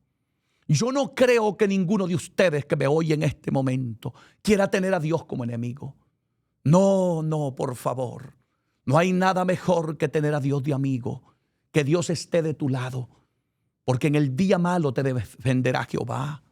A: Yo no creo que ninguno de ustedes que me oye en este momento quiera tener a Dios como enemigo. No, por favor. No hay nada mejor que tener a Dios de amigo. Que Dios esté de tu lado. Porque en el día malo te defenderá Jehová.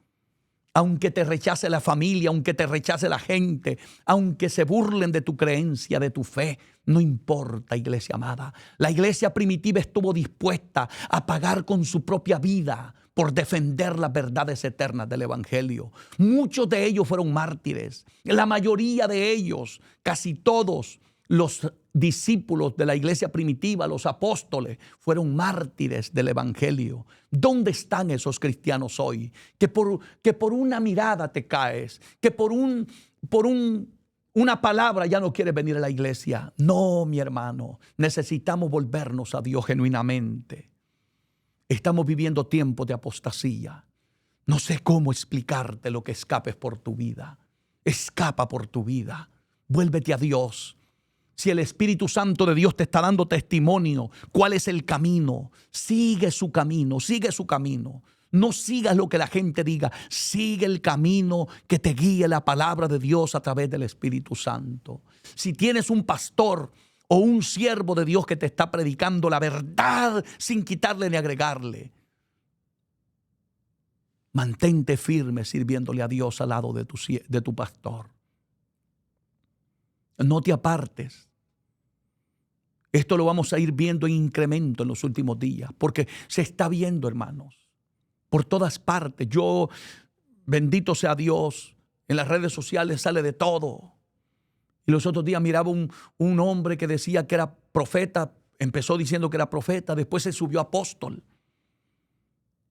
A: Aunque te rechace la familia, aunque te rechace la gente, aunque se burlen de tu creencia, de tu fe, no importa, iglesia amada. La iglesia primitiva estuvo dispuesta a pagar con su propia vida por defender las verdades eternas del evangelio. Muchos de ellos fueron mártires. La mayoría de ellos, casi todos los discípulos de la iglesia primitiva, los apóstoles, fueron mártires del evangelio. ¿Dónde están esos cristianos hoy? Que por una mirada te caes, que por una palabra ya no quieres venir a la iglesia. No, mi hermano, necesitamos volvernos a Dios genuinamente. Estamos viviendo tiempos de apostasía. No sé cómo explicarte lo que escapes por tu vida. Escapa por tu vida. Vuélvete a Dios. Si el Espíritu Santo de Dios te está dando testimonio, ¿cuál es el camino? Sigue su camino, sigue su camino. No sigas lo que la gente diga. Sigue el camino que te guíe la palabra de Dios a través del Espíritu Santo. Si tienes un pastor o un siervo de Dios que te está predicando la verdad sin quitarle ni agregarle, mantente firme sirviéndole a Dios al lado de tu pastor. No te apartes. Esto lo vamos a ir viendo en incremento en los últimos días, porque se está viendo, hermanos, por todas partes. Yo, bendito sea Dios, en las redes sociales sale de todo. Y los otros días miraba un hombre que decía que era profeta, empezó diciendo que era profeta, después se subió apóstol.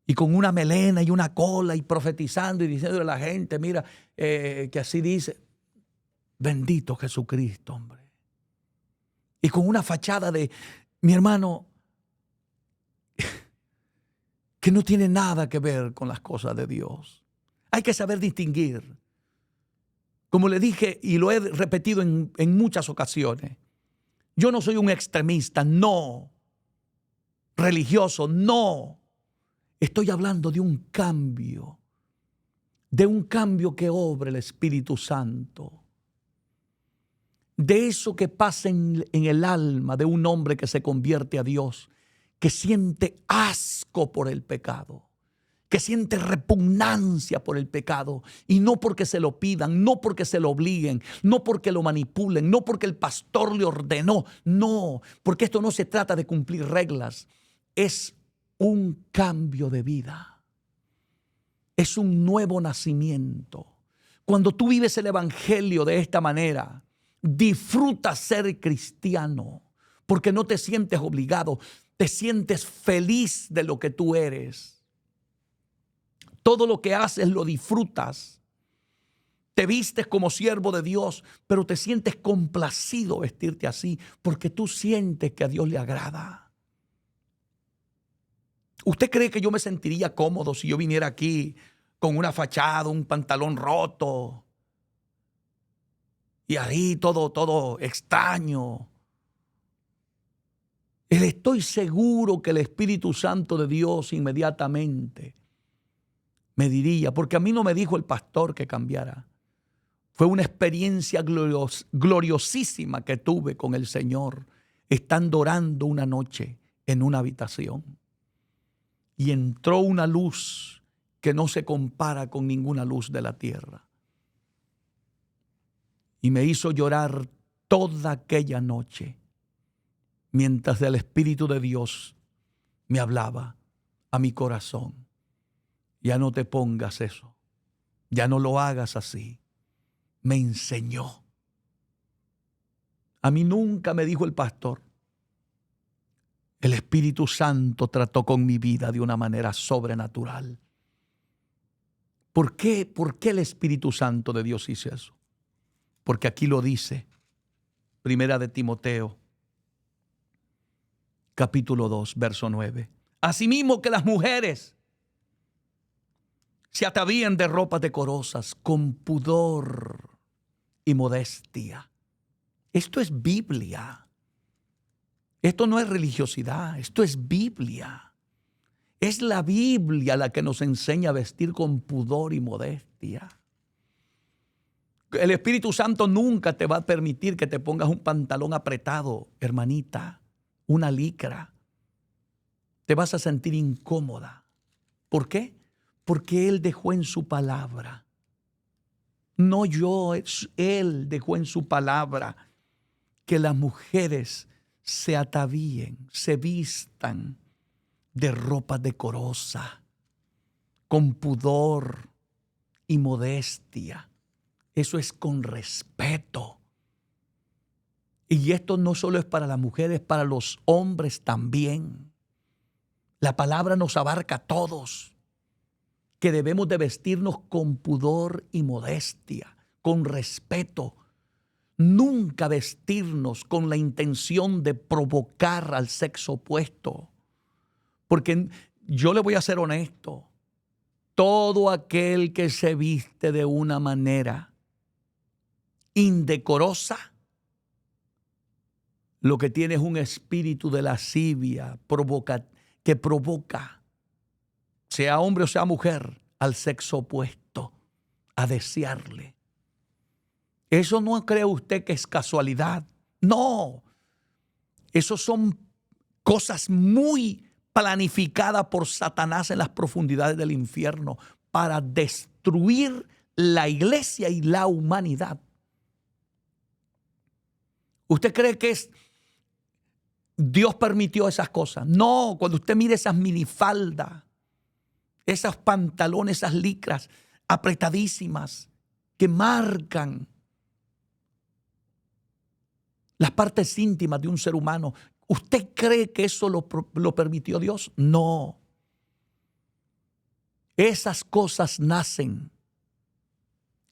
A: Y con una melena y una cola y profetizando y diciéndole a la gente, mira, que así dice, bendito Jesucristo, hombre. Y con una fachada de, mi hermano, que no tiene nada que ver con las cosas de Dios. Hay que saber distinguir. Como le dije y lo he repetido en muchas ocasiones, yo no soy un extremista, no. Religioso, no. Estoy hablando de un cambio que obra el Espíritu Santo. De eso que pasa en el alma de un hombre que se convierte a Dios, que siente asco por el pecado, que siente repugnancia por el pecado, y no porque se lo pidan, no porque se lo obliguen, no porque lo manipulen, no porque el pastor le ordenó, no, porque esto no se trata de cumplir reglas, es un cambio de vida, es un nuevo nacimiento. Cuando tú vives el evangelio de esta manera, disfruta ser cristiano porque no te sientes obligado, te sientes feliz de lo que tú eres. Todo lo que haces lo disfrutas. Te vistes como siervo de Dios, pero te sientes complacido vestirte así porque tú sientes que a Dios le agrada. ¿Usted cree que yo me sentiría cómodo si yo viniera aquí con una fachada, un pantalón roto? Y ahí todo extraño. Estoy seguro que el Espíritu Santo de Dios inmediatamente me diría, porque a mí no me dijo el pastor que cambiara. Fue una experiencia gloriosísima que tuve con el Señor, estando orando una noche en una habitación. Y entró una luz que no se compara con ninguna luz de la tierra. Y me hizo llorar toda aquella noche, mientras el Espíritu de Dios me hablaba a mi corazón. Ya no te pongas eso, ya no lo hagas así. Me enseñó. A mí nunca me dijo el pastor. El Espíritu Santo trató con mi vida de una manera sobrenatural. ¿Por qué? ¿Por qué el Espíritu Santo de Dios hizo eso? Porque aquí lo dice, Primera de Timoteo, capítulo 2, verso 9. Asimismo que las mujeres se atavían de ropas decorosas, con pudor y modestia. Esto es Biblia. Esto no es religiosidad, esto es Biblia. Es la Biblia la que nos enseña a vestir con pudor y modestia. El Espíritu Santo nunca te va a permitir que te pongas un pantalón apretado, hermanita, una licra. Te vas a sentir incómoda. ¿Por qué? Porque Él dejó en su palabra. No yo, Él dejó en su palabra que las mujeres se atavíen, se vistan de ropa decorosa, con pudor y modestia. Eso es con respeto. Y esto no solo es para las mujeres, para los hombres también. La palabra nos abarca a todos, que debemos de vestirnos con pudor y modestia, con respeto. Nunca vestirnos con la intención de provocar al sexo opuesto. Porque yo le voy a ser honesto, todo aquel que se viste de una manera indecorosa lo que tiene es un espíritu de lascivia que provoca, sea hombre o sea mujer, al sexo opuesto, a desearle. Eso no cree usted que es casualidad. No, eso son cosas muy planificadas por Satanás en las profundidades del infierno para destruir la iglesia y la humanidad. ¿Usted cree que Dios permitió esas cosas? No, cuando usted mire esas minifaldas, esos pantalones, esas licras apretadísimas que marcan las partes íntimas de un ser humano, ¿usted cree que eso lo permitió Dios? No. Esas cosas nacen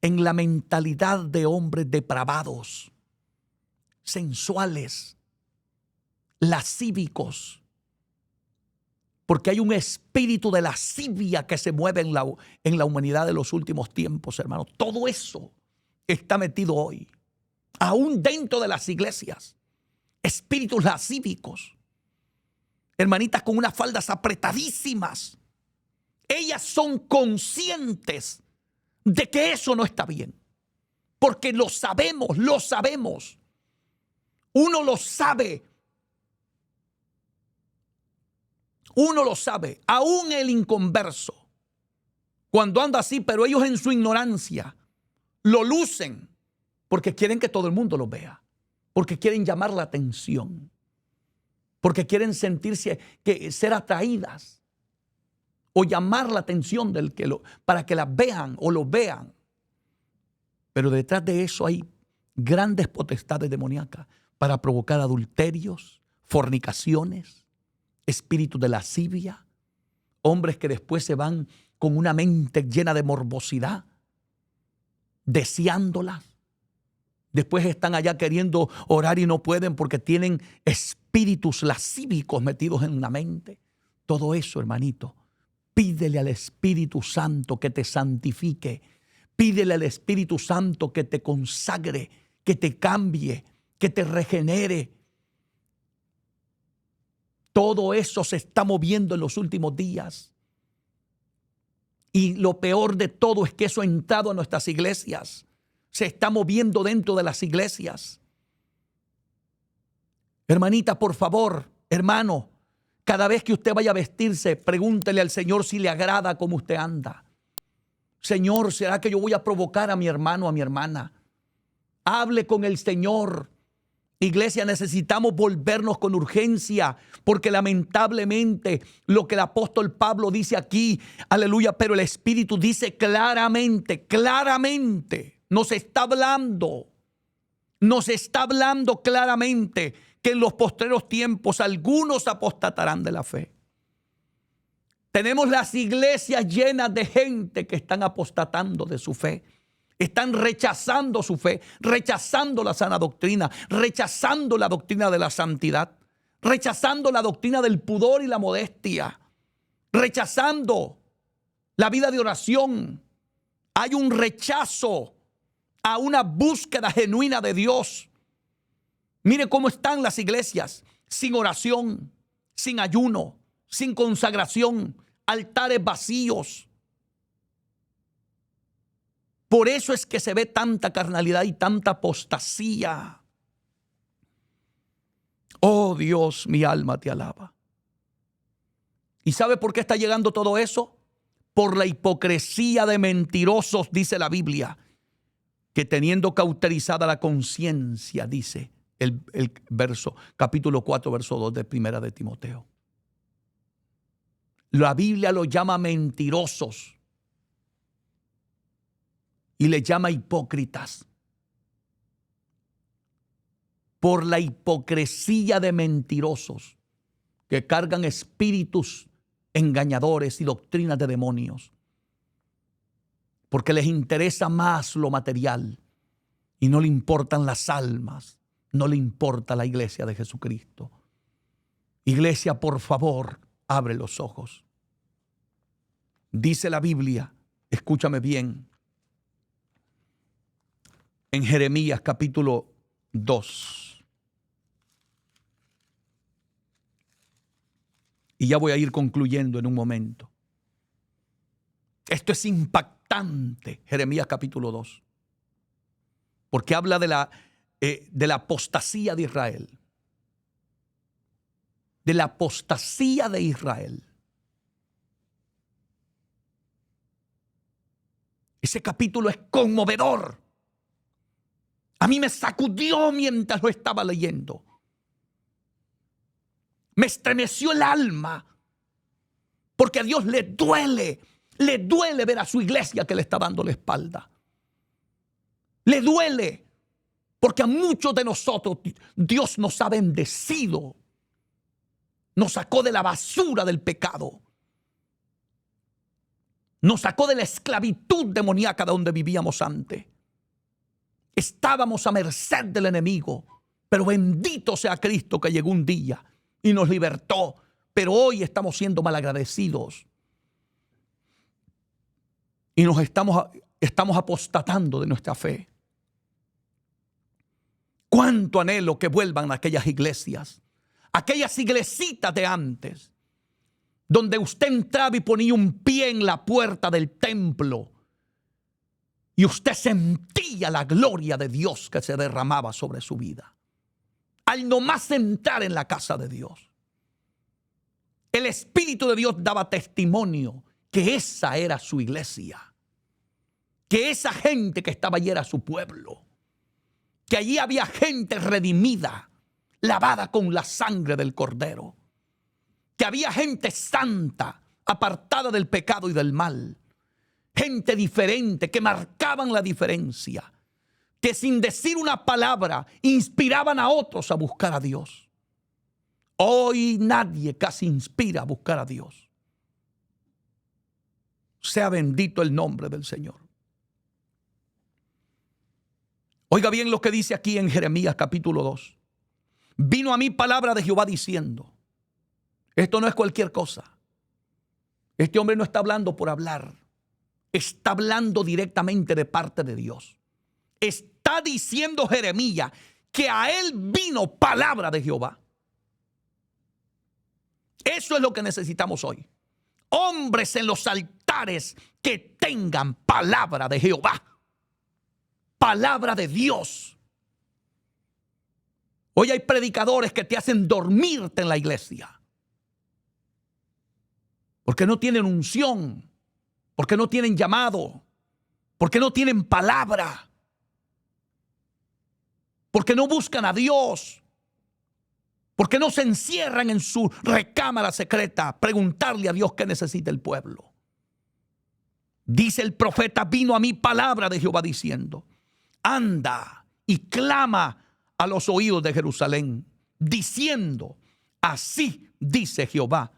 A: en la mentalidad de hombres depravados, sensuales, lascívicos, porque hay un espíritu de lascivia que se mueve en la humanidad de los últimos tiempos, hermano. Todo eso está metido hoy, aún dentro de las iglesias. Espíritus lascívicos, hermanitas con unas faldas apretadísimas. Ellas son conscientes de que eso no está bien, porque lo sabemos, lo sabemos. Uno lo sabe. Uno lo sabe, aún el inconverso, cuando anda así, pero ellos en su ignorancia lo lucen porque quieren que todo el mundo lo vea, porque quieren llamar la atención, porque quieren sentirse, ser atraídas o llamar la atención para que las vean o lo vean. Pero detrás de eso hay grandes potestades demoníacas para provocar adulterios, fornicaciones, espíritus de lascivia, hombres que después se van con una mente llena de morbosidad, deseándolas. Después están allá queriendo orar y no pueden porque tienen espíritus lascívicos metidos en la mente. Todo eso, hermanito, pídele al Espíritu Santo que te santifique. Pídele al Espíritu Santo que te consagre, que te cambie, que te regenere. Todo eso se está moviendo en los últimos días. Y lo peor de todo es que eso ha entrado a nuestras iglesias. Se está moviendo dentro de las iglesias. Hermanita, por favor, hermano, cada vez que usted vaya a vestirse, pregúntele al Señor si le agrada cómo usted anda. Señor, ¿será que yo voy a provocar a mi hermano, a mi hermana? Hable con el Señor. Iglesia, necesitamos volvernos con urgencia, porque lamentablemente lo que el apóstol Pablo dice aquí, aleluya, pero el Espíritu dice claramente, nos está hablando claramente que en los postreros tiempos algunos apostatarán de la fe. Tenemos las iglesias llenas de gente que están apostatando de su fe. Están rechazando su fe, rechazando la sana doctrina, rechazando la doctrina de la santidad, rechazando la doctrina del pudor y la modestia, rechazando la vida de oración. Hay un rechazo a una búsqueda genuina de Dios. Mire cómo están las iglesias, sin oración, sin ayuno, sin consagración, altares vacíos. Por eso es que se ve tanta carnalidad y tanta apostasía. Oh Dios, mi alma te alaba. ¿Y sabe por qué está llegando todo eso? Por la hipocresía de mentirosos, dice la Biblia, que teniendo cauterizada la conciencia, dice el verso, capítulo 4, verso 2 de Primera de Timoteo. La Biblia lo llama mentirosos y le llama hipócritas. Por la hipocresía de mentirosos que cargan espíritus engañadores y doctrinas de demonios. Porque les interesa más lo material y no le importan las almas, no le importa la iglesia de Jesucristo. Iglesia, por favor, abre los ojos. Dice la Biblia, escúchame bien, en Jeremías capítulo 2, Y ya voy a ir concluyendo en un momento. Esto es impactante, Jeremías capítulo 2, porque habla de la apostasía de Israel. De la apostasía de Israel. Ese capítulo es conmovedor. A mí me sacudió mientras lo estaba leyendo. Me estremeció el alma, porque a Dios le duele ver a su iglesia que le está dando la espalda. Le duele, porque a muchos de nosotros Dios nos ha bendecido. Nos sacó de la basura del pecado. Nos sacó de la esclavitud demoníaca de donde vivíamos antes. Estábamos a merced del enemigo, pero bendito sea Cristo que llegó un día y nos libertó. Pero hoy estamos siendo malagradecidos y nos estamos apostatando de nuestra fe. Cuánto anhelo que vuelvan a aquellas iglesias, aquellas iglesitas de antes, donde usted entraba y ponía un pie en la puerta del templo y usted sentía la gloria de Dios que se derramaba sobre su vida. Al nomás entrar en la casa de Dios, el Espíritu de Dios daba testimonio que esa era su iglesia, que esa gente que estaba allí era su pueblo, que allí había gente redimida, lavada con la sangre del Cordero, que había gente santa, apartada del pecado y del mal, gente diferente que marcaban la diferencia, que sin decir una palabra inspiraban a otros a buscar a Dios. Hoy nadie casi inspira a buscar a Dios. Sea bendito el nombre del Señor. Oiga bien lo que dice aquí en Jeremías capítulo 2. Vino a mí palabra de Jehová diciendo. Esto no es cualquier cosa. Este hombre no está hablando por hablar. Está hablando directamente de parte de Dios. Está diciendo Jeremías que a él vino palabra de Jehová. Eso es lo que necesitamos hoy. Hombres en los altares que tengan palabra de Jehová. Palabra de Dios. Hoy hay predicadores que te hacen dormirte en la iglesia. Porque no tienen unción. Porque no tienen llamado. Porque no tienen palabra. Porque no buscan a Dios. Porque no se encierran en su recámara secreta a preguntarle a Dios qué necesita el pueblo. Dice el profeta, vino a mí palabra de Jehová diciendo, anda y clama a los oídos de Jerusalén, diciendo, así dice Jehová,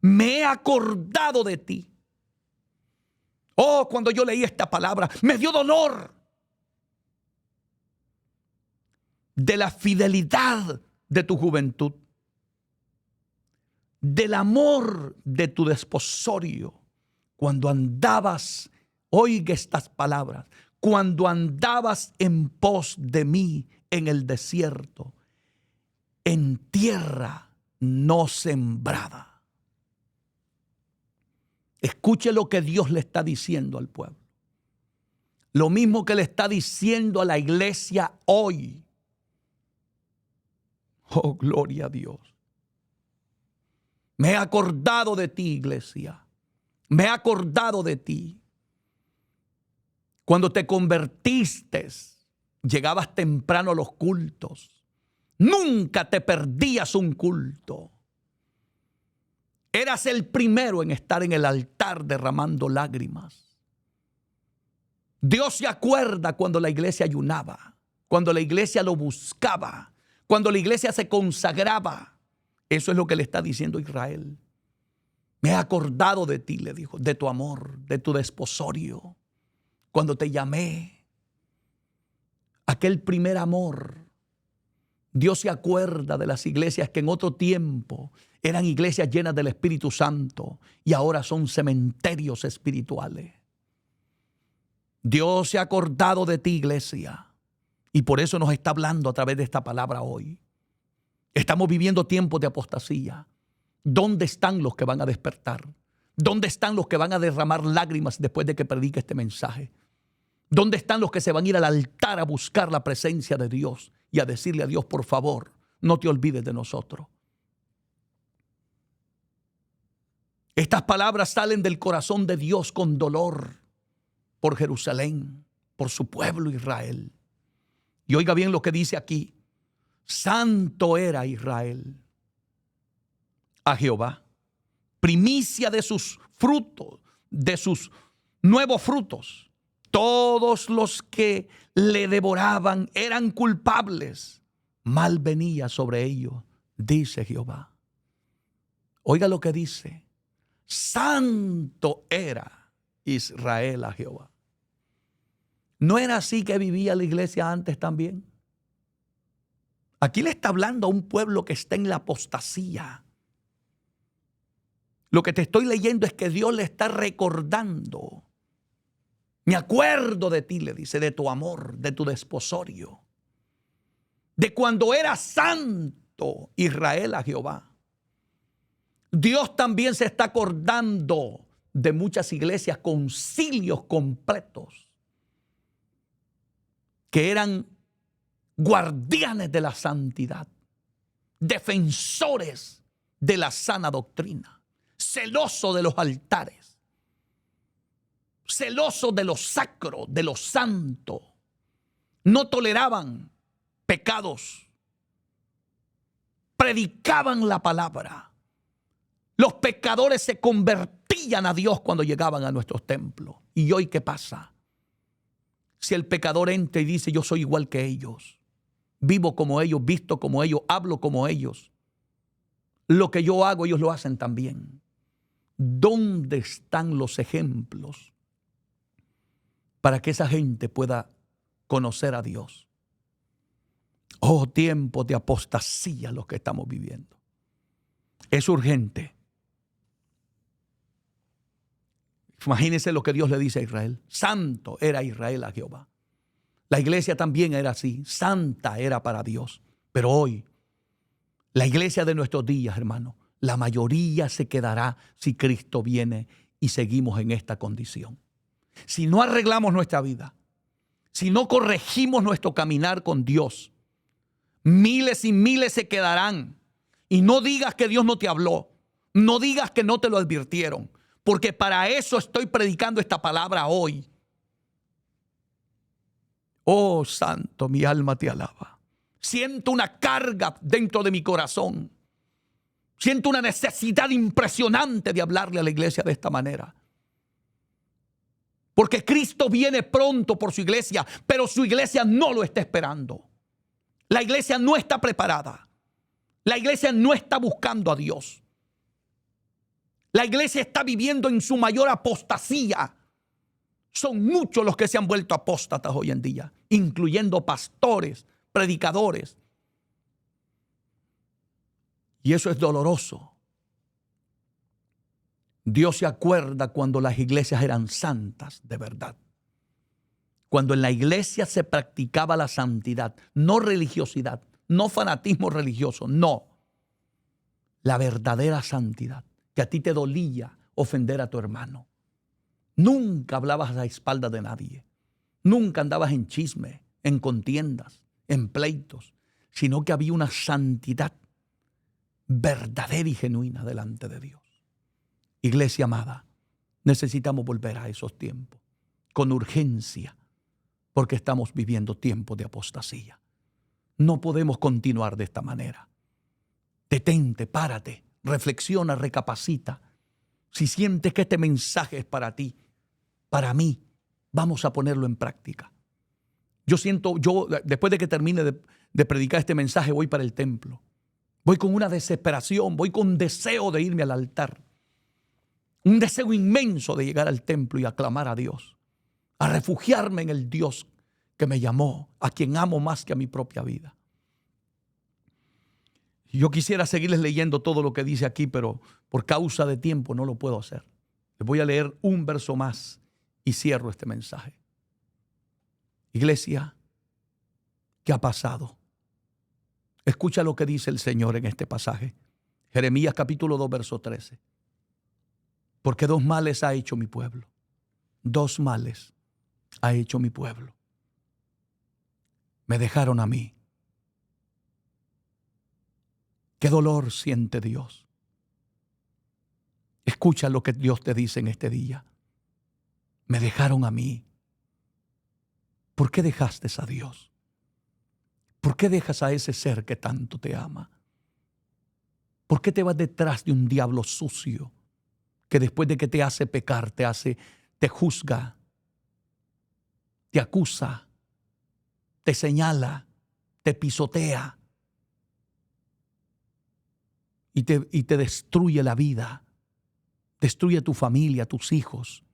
A: me he acordado de ti. Oh, cuando yo leí esta palabra, me dio dolor de la fidelidad de tu juventud, del amor de tu desposorio, cuando andabas, oiga estas palabras, cuando andabas en pos de mí en el desierto, en tierra no sembrada. Escuche lo que Dios le está diciendo al pueblo. Lo mismo que le está diciendo a la iglesia hoy. Oh, gloria a Dios. Me he acordado de ti, iglesia. Me he acordado de ti. Cuando te convertiste, llegabas temprano a los cultos. Nunca te perdías un culto. Eras el primero en estar en el altar derramando lágrimas. Dios se acuerda cuando la iglesia ayunaba, cuando la iglesia lo buscaba, cuando la iglesia se consagraba. Eso es lo que le está diciendo Israel. Me he acordado de ti, le dijo, de tu amor, de tu desposorio. Cuando te llamé, aquel primer amor. Dios se acuerda de las iglesias que en otro tiempo eran iglesias llenas del Espíritu Santo y ahora son cementerios espirituales. Dios se ha acordado de ti, iglesia, y por eso nos está hablando a través de esta palabra hoy. Estamos viviendo tiempos de apostasía. ¿Dónde están los que van a despertar? ¿Dónde están los que van a derramar lágrimas después de que predique este mensaje? ¿Dónde están los que se van a ir al altar a buscar la presencia de Dios y a decirle a Dios, por favor, no te olvides de nosotros? Estas palabras salen del corazón de Dios con dolor por Jerusalén, por su pueblo Israel. Y oiga bien lo que dice aquí. Santo era Israel a Jehová, primicia de sus frutos, de sus nuevos frutos. Todos los que le devoraban eran culpables. Mal venía sobre ellos, dice Jehová. Oiga lo que dice. Santo era Israel a Jehová. ¿No era así que vivía la iglesia antes también? Aquí le está hablando a un pueblo que está en la apostasía. Lo que te estoy leyendo es que Dios le está recordando. Me acuerdo de ti, le dice, de tu amor, de tu desposorio, de cuando era santo Israel a Jehová. Dios también se está acordando de muchas iglesias, concilios completos, que eran guardianes de la santidad, defensores de la sana doctrina, celosos de los altares, celosos de lo sacro, de lo santo. No toleraban pecados, predicaban la palabra. Los pecadores se convertían a Dios cuando llegaban a nuestros templos. ¿Y hoy qué pasa? Si el pecador entra y dice, yo soy igual que ellos, vivo como ellos, visto como ellos, hablo como ellos, lo que yo hago ellos lo hacen también. ¿Dónde están los ejemplos para que esa gente pueda conocer a Dios? Oh, tiempos de apostasía los que estamos viviendo. Es urgente. Imagínense lo que Dios le dice a Israel. Santo era Israel a Jehová. La iglesia también era así. Santa era para Dios. Pero hoy, la iglesia de nuestros días, hermano, la mayoría se quedará si Cristo viene y seguimos en esta condición. Si no arreglamos nuestra vida, si no corregimos nuestro caminar con Dios, miles y miles se quedarán. Y no digas que Dios no te habló. No digas que no te lo advirtieron. Porque para eso estoy predicando esta palabra hoy. Oh, santo, mi alma te alaba. Siento una carga dentro de mi corazón. Siento una necesidad impresionante de hablarle a la iglesia de esta manera. Porque Cristo viene pronto por su iglesia, pero su iglesia no lo está esperando. La iglesia no está preparada. La iglesia no está buscando a Dios. La iglesia está viviendo en su mayor apostasía. Son muchos los que se han vuelto apóstatas hoy en día, incluyendo pastores, predicadores. Y eso es doloroso. Dios se acuerda cuando las iglesias eran santas de verdad. Cuando en la iglesia se practicaba la santidad, no religiosidad, no fanatismo religioso, no. La verdadera santidad, que a ti te dolía ofender a tu hermano. Nunca hablabas a la espalda de nadie. Nunca andabas en chisme, en contiendas, en pleitos, sino que había una santidad verdadera y genuina delante de Dios. Iglesia amada, necesitamos volver a esos tiempos con urgencia, porque estamos viviendo tiempos de apostasía. No podemos continuar de esta manera. Detente, párate, reflexiona, recapacita. Si sientes que este mensaje es para ti, para mí, vamos a ponerlo en práctica. Yo después de que termine de predicar este mensaje, voy para el templo. Voy con una desesperación, voy con deseo de irme al altar. Un deseo inmenso de llegar al templo y aclamar a Dios. A refugiarme en el Dios que me llamó, a quien amo más que a mi propia vida. Yo quisiera seguirles leyendo todo lo que dice aquí, pero por causa de tiempo no lo puedo hacer. Les voy a leer un verso más y cierro este mensaje. Iglesia, ¿qué ha pasado? Escucha lo que dice el Señor en este pasaje. Jeremías capítulo 2, verso 13. Porque dos males ha hecho mi pueblo. Dos males ha hecho mi pueblo. Me dejaron a mí. ¿Qué dolor siente Dios? Escucha lo que Dios te dice en este día. Me dejaron a mí. ¿Por qué dejaste a Dios? ¿Por qué dejas a ese ser que tanto te ama? ¿Por qué te vas detrás de un diablo sucio que después de que te hace pecar, te juzga, te acusa, te señala, te pisotea y te destruye la vida, destruye tu familia, tus hijos?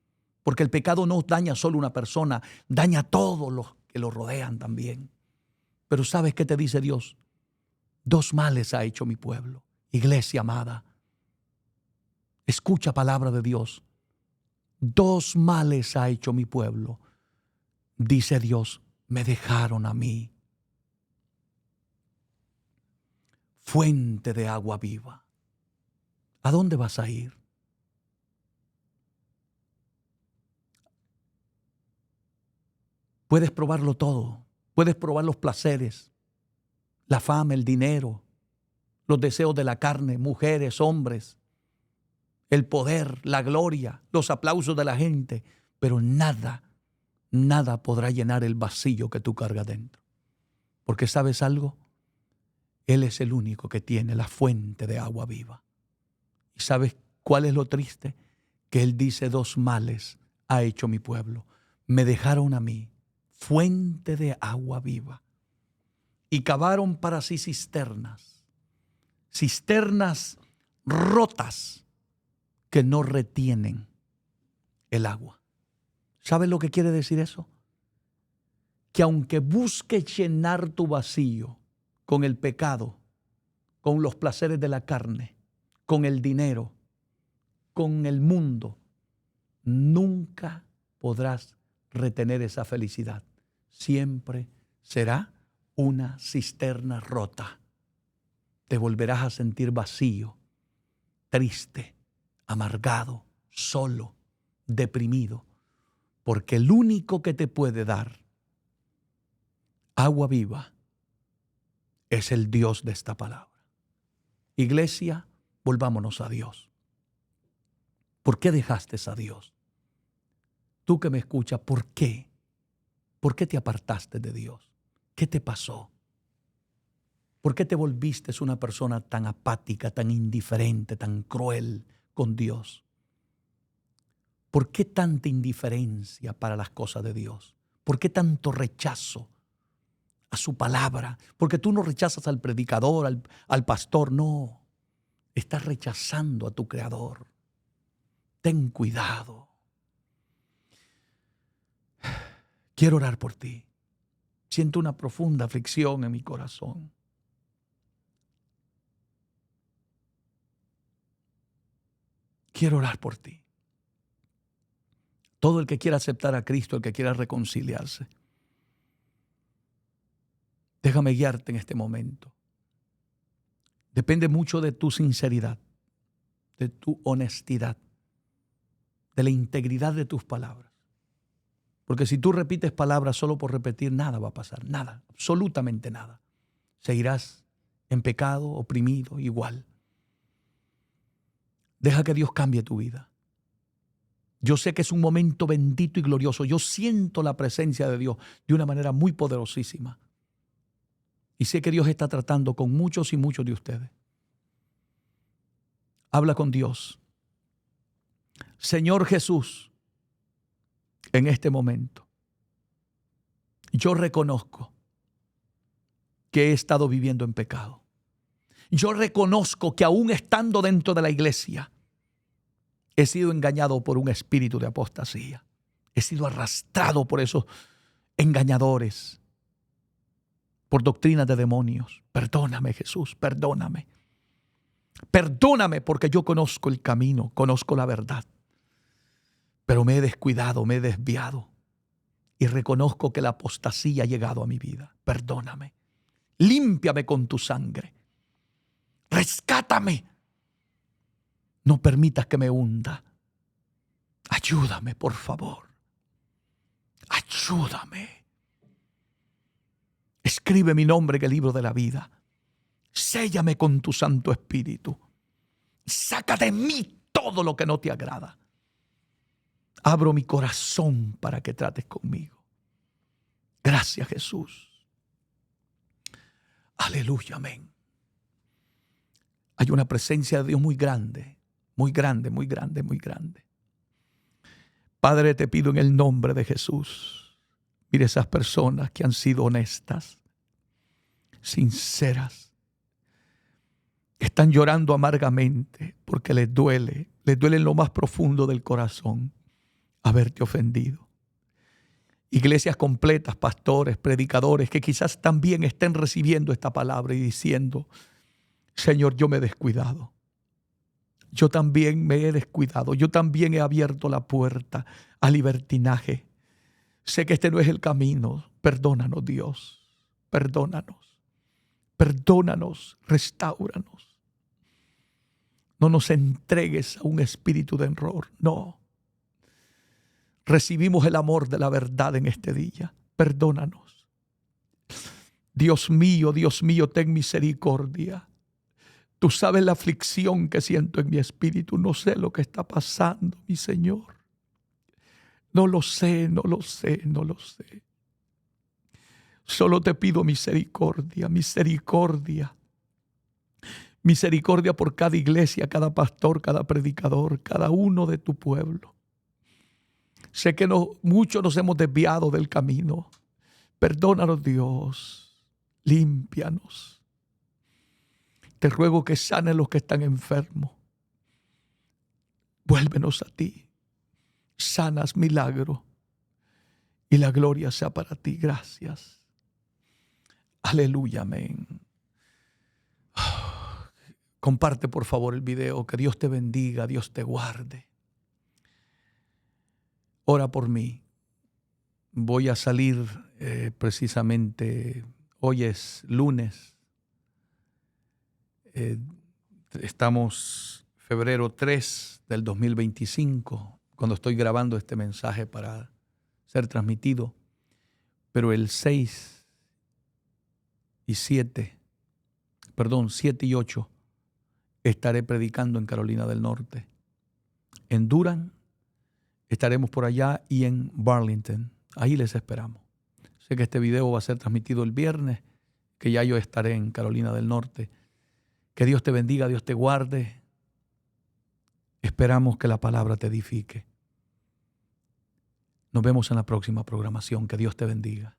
A: Porque el pecado no daña solo a una persona, daña a todos los que lo rodean también. Pero ¿sabes qué te dice Dios? Dos males ha hecho mi pueblo. Iglesia amada, escucha palabra de Dios. Dos males ha hecho mi pueblo. Dice Dios, me dejaron a mí. Fuente de agua viva. ¿A dónde vas a ir? Puedes probarlo todo. Puedes probar los placeres, la fama, el dinero, los deseos de la carne, mujeres, hombres, el poder, la gloria, los aplausos de la gente, pero nada podrá llenar el vacío que tú cargas dentro. Porque ¿sabes algo? Él es el único que tiene la fuente de agua viva. ¿Y sabes cuál es lo triste? Que Él dice, dos males ha hecho mi pueblo. Me dejaron a mí, fuente de agua viva, y cavaron para sí cisternas rotas que no retienen el agua. ¿Sabes lo que quiere decir eso? Que aunque busques llenar tu vacío con el pecado, con los placeres de la carne, con el dinero, con el mundo, nunca podrás retener esa felicidad. Siempre será una cisterna rota. Te volverás a sentir vacío, triste, amargado, solo, deprimido, porque el único que te puede dar agua viva es el Dios de esta palabra. Iglesia, volvámonos a Dios. ¿Por qué dejaste a Dios? Tú que me escuchas, ¿por qué? ¿Por qué te apartaste de Dios? ¿Qué te pasó? ¿Por qué te volviste una persona tan apática, tan indiferente, tan cruel con Dios? ¿Por qué tanta indiferencia para las cosas de Dios? ¿Por qué tanto rechazo a su palabra? Porque tú no rechazas al predicador, al pastor, no. Estás rechazando a tu Creador. Ten cuidado. Quiero orar por ti. Siento una profunda aflicción en mi corazón. Quiero orar por ti. Todo el que quiera aceptar a Cristo, el que quiera reconciliarse, déjame guiarte en este momento. Depende mucho de tu sinceridad, de tu honestidad, de la integridad de tus palabras. Porque si tú repites palabras solo por repetir, nada va a pasar, nada, absolutamente nada. Seguirás en pecado, oprimido, igual. Deja que Dios cambie tu vida. Yo sé que es un momento bendito y glorioso. Yo siento la presencia de Dios de una manera muy poderosísima. Y sé que Dios está tratando con muchos y muchos de ustedes. Habla con Dios. Señor Jesús, en este momento, yo reconozco que he estado viviendo en pecado. Yo reconozco que aún estando dentro de la iglesia, he sido engañado por un espíritu de apostasía. He sido arrastrado por esos engañadores, por doctrinas de demonios. Perdóname, Jesús, perdóname. Perdóname porque yo conozco el camino, conozco la verdad. Pero me he descuidado, me he desviado. Y reconozco que la apostasía ha llegado a mi vida. Perdóname. Límpiame con tu sangre. Rescátame No permitas que me hunda. Ayúdame, por favor. Ayúdame. Escribe mi nombre en el libro de la vida. Séllame con tu Santo Espíritu. Saca de mí todo lo que no te agrada. Abro mi corazón para que trates conmigo. Gracias, Jesús. Aleluya, amén. Hay una presencia de Dios muy grande, muy grande, muy grande, muy grande. Padre, te pido en el nombre de Jesús, mire esas personas que han sido honestas, sinceras, están llorando amargamente porque les duele en lo más profundo del corazón haberte ofendido. Iglesias completas, pastores, predicadores que quizás también estén recibiendo esta palabra y diciendo: Señor, yo me he descuidado. Yo también me he descuidado. Yo también he abierto la puerta al libertinaje. Sé que este no es el camino. Perdónanos, Dios. Perdónanos. Perdónanos. Restáuranos. No nos entregues a un espíritu de error. No. Recibimos el amor de la verdad en este día. Perdónanos. Dios mío, ten misericordia. Tú sabes la aflicción que siento en mi espíritu. No sé lo que está pasando, mi Señor. No lo sé, no lo sé, no lo sé. Solo te pido misericordia, misericordia. Misericordia por cada iglesia, cada pastor, cada predicador, cada uno de tu pueblo. Sé que muchos nos hemos desviado del camino. Perdónanos, Dios. Límpianos. Te ruego que sanes los que están enfermos. Vuélvenos a ti. Sanas, milagro. Y la gloria sea para ti. Gracias. Aleluya, amén. Comparte por favor el video. Que Dios te bendiga, Dios te guarde. Ora por mí. Voy a salir precisamente, hoy es lunes. Estamos febrero 3 del 2025, cuando estoy grabando este mensaje para ser transmitido. Pero el 7 y 8, estaré predicando en Carolina del Norte. En Durham estaremos por allá y en Burlington. Ahí les esperamos. Sé que este video va a ser transmitido el viernes, que ya yo estaré en Carolina del Norte. Que Dios te bendiga, Dios te guarde. Esperamos que la palabra te edifique. Nos vemos en la próxima programación. Que Dios te bendiga.